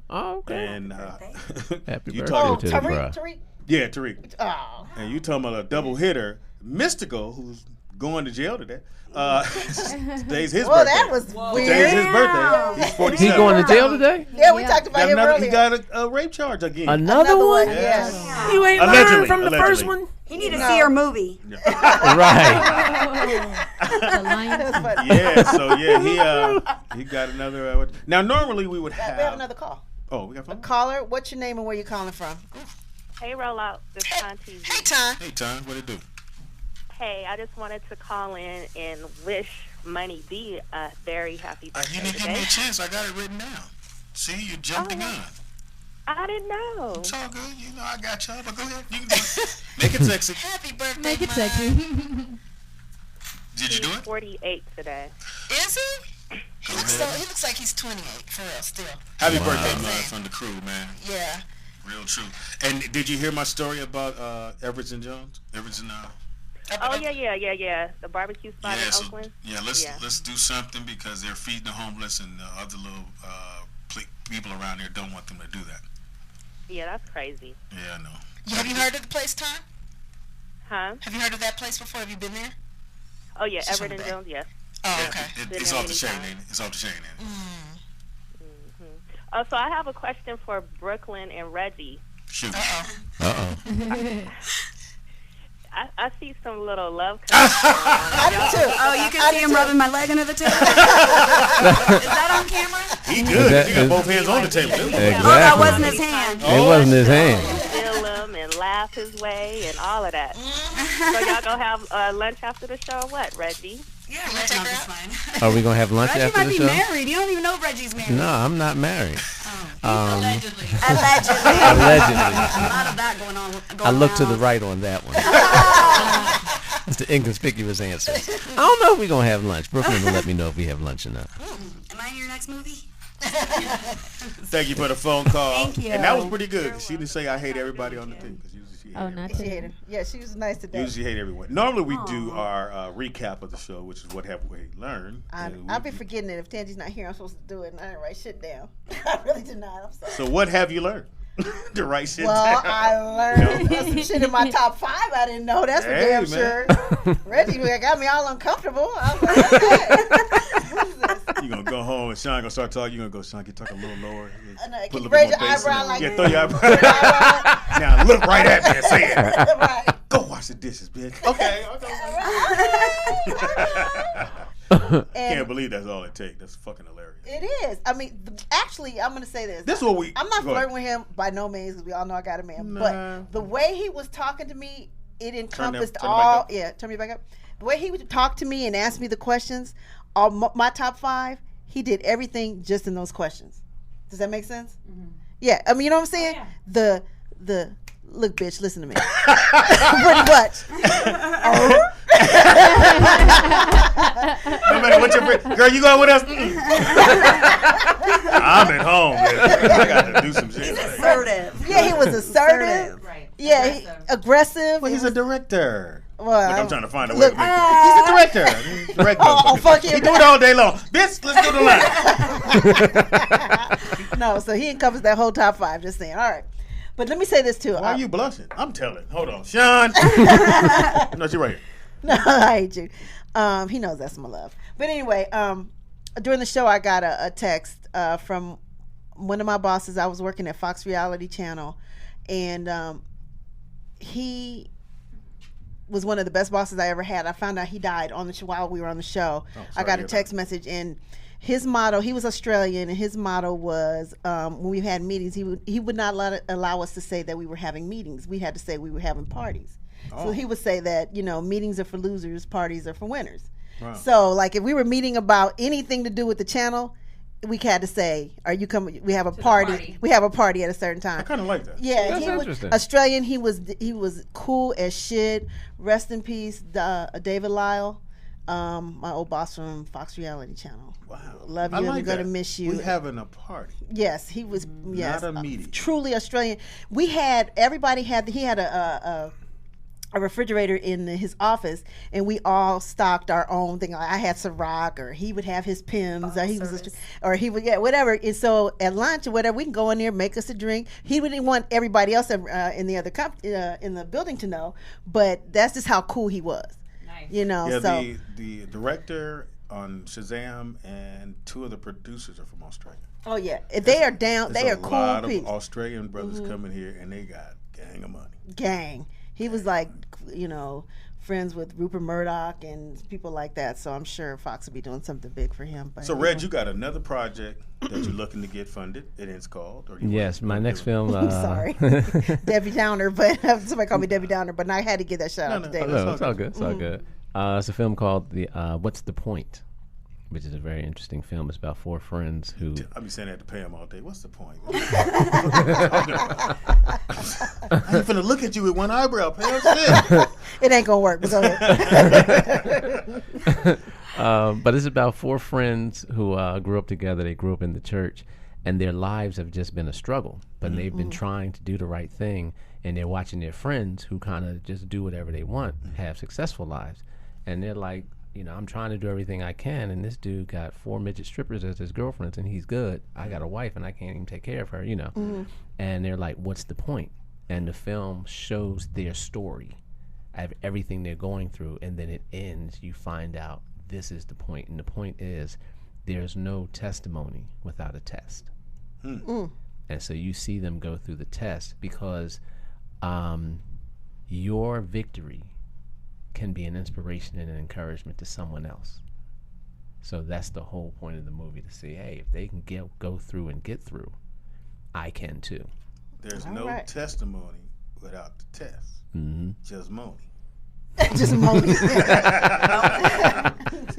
Oh, okay. And Happy you birthday talking to the bro. Tariq. Yeah, Tariq. Oh. And you talking about a double hitter, Mystical, who's going to jail today. Today's his Well, birthday. that was weird. Today's his birthday. He's 47. He going to jail today? Yeah, we talked about him earlier. He got a rape charge again. Another one? Yes. You ain't Allegedly, learned from the first allegedly. one? He need to see her movie. Right. He got another. Now, normally we would We have have. another call. Oh, we got A phone. caller, what's your name and where you calling from? Hey, Rollout, this is Con TV. Hey, Tom. Hey, Tom, what it do? Hey, I just wanted to call in and wish Money B a very happy birthday You didn't give me today. a chance. I got it written down. See, you're jumping on. I didn't know. It's all good. You know I got y'all, but go ahead. You can do it. Make it sexy. Happy birthday, Make it Ma. sexy. Did you do He's it? 48 today. Is he? He looks like he's 28 for real still. Happy birthday, man, from the crew, man. Yeah. Real true. And did you hear my story about Everton Jones? Oh, yeah. The barbecue spot in so, Oakland. let's do something because they're feeding the homeless and other little people around here don't want them to do that. Yeah, that's crazy. Yeah, I know. Have you heard of the place, Tom? Huh? Have you heard of that place before? Have you been there? Oh, yeah, She's Everton on the Jones, yes. Oh, okay. It's off the chain, ain't it? It's off the chain, ain't it? Oh, so I have a question for Brookelyn and Reggie. Shoot. Uh-oh. I see some little love. I do too. Oh, you can see him rubbing my leg under the table. Is that on camera? He good. He got both hands on the table. Exactly. Oh, that wasn't his hand. It wasn't his hand. Feel them and laugh his way and all of that. So y'all gonna have lunch after the show or what, Reggie? Yeah, Reggie will be fine. Are we gonna have lunch Reggie after might the be show? married. You don't even know if Reggie's married. No, I'm not married. Allegedly. Allegedly. A lot of that going on. I look to the right on that one. That's the inconspicuous answer. I don't know if we're going to have lunch. Brooklyn will let me know if we have lunch or not. Am I in your next movie? Thank you for the phone call. Thank you. And that was pretty good. She didn't say I hate everybody on the team. Not today. Yeah, she was nice today. Usually hate everyone. Normally we do our recap of the show, which is what have we learned. I'll be forgetting it if Tangi's not here. I'm supposed to do it, and I didn't write shit down. I really did not. I'm sorry. So what have you learned? To write shit down. Well, I learned some shit in my top 5 I didn't know. That's for damn sure. Reggie got me all uncomfortable. I was like, what's this? You're going to go home and Sean going to start talking. You're going to go, Sean, can you talk a little lower? Can you raise your eyebrow like yeah, throw your eyebrow. Now look right at me and say it. Right. Go wash the dishes, bitch. Okay. Can't believe that's all it takes. That's fucking hilarious. It is. I mean, actually, I'm going to say this. This is what we... I'm not flirting with him by no means because we all know I got a man. Nah. But the way he was talking to me, it encompassed all... Yeah, turn me back up. The way he would talk to me and ask me the questions, all my top 5, he did everything just in those questions. Does that make sense? Mm-hmm. Yeah. I mean, you know what I'm saying? Oh, yeah. The look, bitch, listen to me. Pretty much. No matter what your girl, you going with us? I'm at home. Man. I got to do some shit. He's assertive. Yeah, he was assertive. Right. Yeah, aggressive. Well, he's a director. Well, I'm trying to find a way to make it. He's a director. Fuck him. He do it all day long. Bitch, let's do the line. No, so he encompassed that whole top 5. Just saying. All right. But let me say this too. Why are you blushing? I'm telling. Hold on, Sean. No, you're right here. No, I hate you. He knows that's my love. But anyway, during the show, I got a text from one of my bosses. I was working at Fox Reality Channel, and he was one of the best bosses I ever had. I found out he died on the show while we were on the show. I got a text message, and his motto, he was Australian, and his motto was, when we had meetings, he would not allow us to say that we were having meetings. We had to say we were having parties. So he would say that, meetings are for losers, parties are for winners. Wow. So, like, if we were meeting about anything to do with the channel, we had to say, "Are you coming? We have a party. We have a party at a certain time." I kind of like that. Yeah, that's he was interesting. Australian. He was cool as shit. Rest in peace, David Lyle, my old boss from Fox Reality Channel. Wow, love you. I'm gonna miss you. We having a party. Yes, he was. Yes, not a meeting. Truly Australian. We had everybody had. He had a refrigerator in his office, and we all stocked our own thing. Like I had Ciroc, or he would have his Pims, or he would whatever. And so at lunch or whatever, we can go in there, make us a drink. He wouldn't want everybody else in the other in the building to know, but that's just how cool he was. Nice. Yeah, so the director on Shazam and 2 of the producers are from Australia. Oh yeah, they are down. They are cool people. A lot of Australian brothers coming here, and they got gang of money. Gang. He was like, friends with Rupert Murdoch and people like that. So I'm sure Fox will be doing something big for him. But, so, Reg, you got another project that you're looking to get funded, and it's called? Yes, my next film. I'm sorry. Debbie Downer, but somebody called me Debbie Downer, but I had to give that shout out to Debbie. No, it's all good. It's all good. It's a film called What's the Point? Which is a very interesting film. It's about 4 friends who... I'll be saying that to Pam all day. What's the point? I ain't finna look at you with one eyebrow, Pam. It ain't gonna work. Go ahead. But it's about 4 friends who grew up together. They grew up in the church, and their lives have just been a struggle. But they've been trying to do the right thing, and they're watching their friends who kind of just do whatever they want, have successful lives. And they're like, I'm trying to do everything I can, and this dude got 4 midget strippers as his girlfriends, and he's good. I got a wife, and I can't even take care of her, And they're like, what's the point? And the film shows their story of everything they're going through, and then it ends. You find out this is the point, and the point is there's no testimony without a test. And so you see them go through the test because your victory can be an inspiration and an encouragement to someone else. So that's the whole point of the movie, to see, hey, if they can go through and get through, I can too. There's no testimony without the test. Just moaning. Just moaning. See,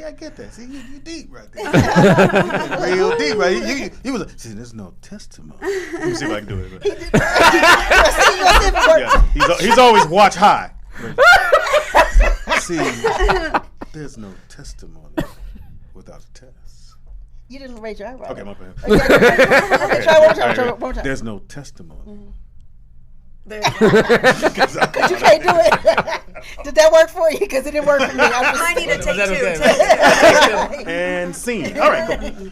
I get that. See, you deep right there. Real deep, right? You was like, see, there's no testimony. Let me see if I can do it. He's always watch high. See, there's no testimony without the test. You didn't raise your eyebrow. Okay, my bad. Okay, try one more time. There's no testimony. Because you can't do it. Did that work for you? Because it didn't work for me. I need to take two. And scene. All right, cool.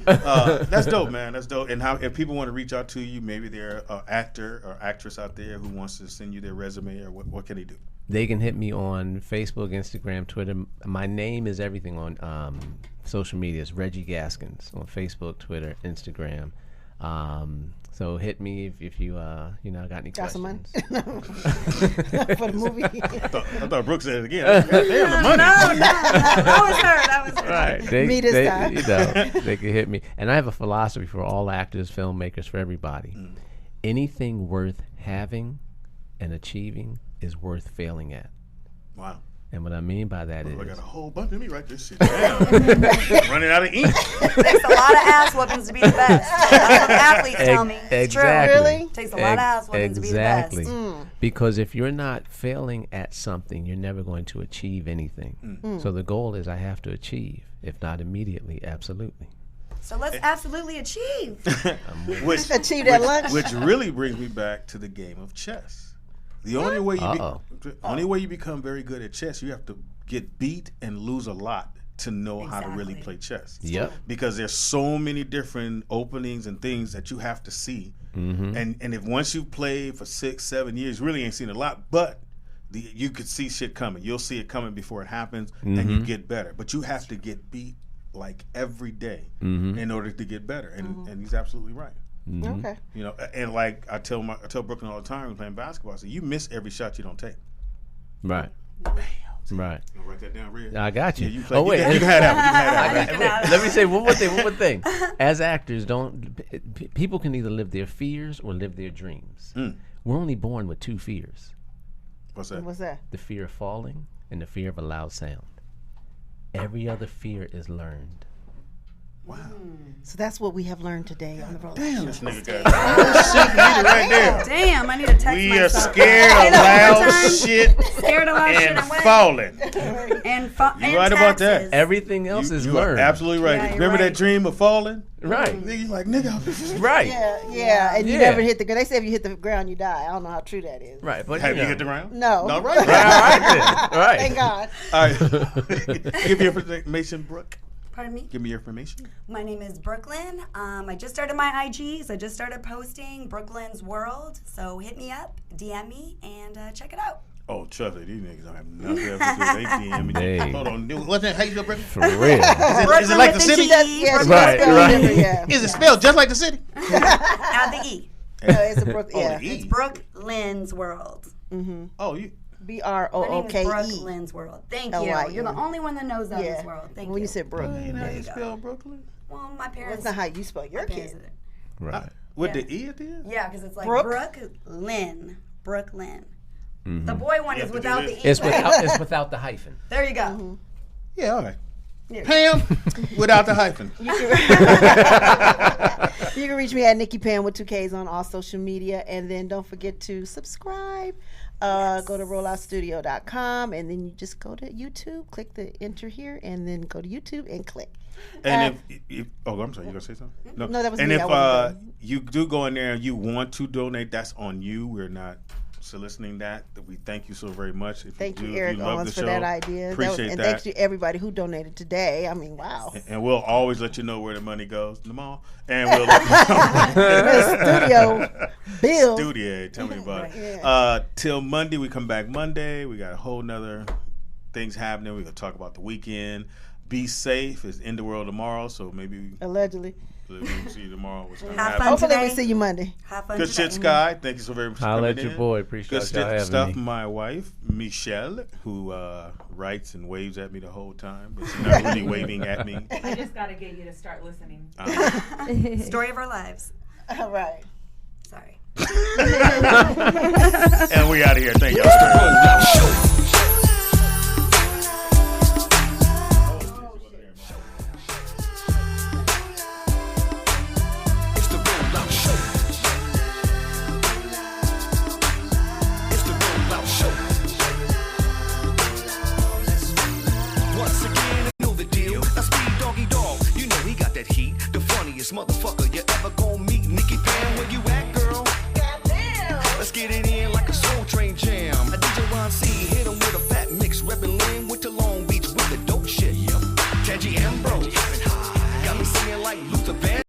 That's dope, man. That's dope. And how if people want to reach out to you, maybe they're an actor or actress out there who wants to send you their resume, or what can they do? They can hit me on Facebook, Instagram, Twitter. My name is everything on social media. It's Reggie Gaskins on Facebook, Twitter, Instagram. So hit me if you got any questions. Some money for the movie. I thought Brooke said it again. Damn, the money. No. That was her. Right. They can hit me. And I have a philosophy for all actors, filmmakers, for everybody. Anything worth having and achieving is worth failing at. Wow. And what I mean by that I is, got a whole bunch. Let me write this shit down. Running out of ink. It takes a lot of ass whoopings to be the best. That's what athletes tell me. It's exactly. true. Really? It takes a lot of ass whoopings to be the best. Because if you're not failing at something, you're never going to achieve anything. So the goal is I have to achieve, if not immediately, absolutely. So let's absolutely achieve. Achieve that lunch. Which really brings me back to the game of chess. The only way you become very good at chess, you have to get beat and lose a lot to know how to really play chess. Yep. Because there's so many different openings and things that you have to see. And if once you play for 6-7 years, you really ain't seen a lot, but you could see shit coming. You'll see it coming before it happens, and you get better. But you have to get beat like every day in order to get better. And he's absolutely right. Okay. You know, and like I tell Brooklyn all the time, we're playing basketball. I say, you miss every shot you don't take. Right. Right. I'll write that down, Red. I got you. Yeah, you play, you can have that. Let me say one more thing. As actors, people can either live their fears or live their dreams. We're only born with two fears. What's that? What's that? The fear of falling and the fear of a loud sound. Every other fear is learned. Wow. So that's what we have learned today on the road. Damn, this nigga got right there. Damn, I need to text myself. We are scared of loud shit. Scared of loud shit and falling. And you right about that. Everything else is learned. You are absolutely right. Yeah, remember that dream of falling? Right. Nigga, like, nigga. Right. Yeah, and you never hit the ground. They say if you hit the ground, you die. I don't know how true that is. Right. But have you hit the ground? No. No, right. Right. Thank God. All right. Give me your information, Brooke. Pardon me? Give me your information. My name is Brookelyn. I just started my IGs. I just started posting Brooklyn's World. So hit me up, DM me, and check it out. Oh, trust me, these niggas don't have nothing else to do. They DM me. Hey. Hold on. What's that? How you spell Brooklyn? For real. Is it like the city? Right. Is it spelled just like the city? Add the E. No, it's a Yeah. It's Brooklyn's World. Oh, you. BROOKE. Brooklyn's World. Thank you. You're the only one that knows that in this world. Thank you. When you said Brooklyn. You know how you spell Brooklyn? Well, my parents. That's not how you spell your kid. Right. With the E at the end? Yeah, because it's like Brooklyn. Brooklyn. Mm-hmm. The boy one is without the E. It's without the hyphen. There you go. Mm-hmm. Yeah, all right. Pam, without the hyphen. You can reach me at Nikki Pam with 2 Ks on all social media. And then don't forget to subscribe. Go to rolloutstudio.com and then you just go to YouTube, click the enter here, and then go to YouTube and click. And if I'm sorry, you gonna say something? No, that was and me. if you do go in there and you want to donate, that's on you. We're not soliciting that. We thank you so very much. Thank you, Eric Owens, for that idea. Appreciate and that. thanks to everybody who donated today. I mean, wow. And we'll always let you know where the money goes in the mall. And we'll let you know. Studio bill. Studio, tell me about it. Yeah. Till Monday, we come back Monday. We got a whole nother things happening. We're going to talk about the weekend. Be safe. It's End the World tomorrow, so maybe allegedly we'll see you tomorrow. What's going to Have happen. fun Hopefully today. We see you Monday. Have fun Good shit, Sky. Thank you so very much for coming in. I'll let your boy. Appreciate Good y'all having stuff. me. My wife, Michelle, who writes and waves at me the whole time, but she's not really waving at me. I just got to get you to start listening. Story of our lives. All right. Sorry. And we out of here. Thank y'all.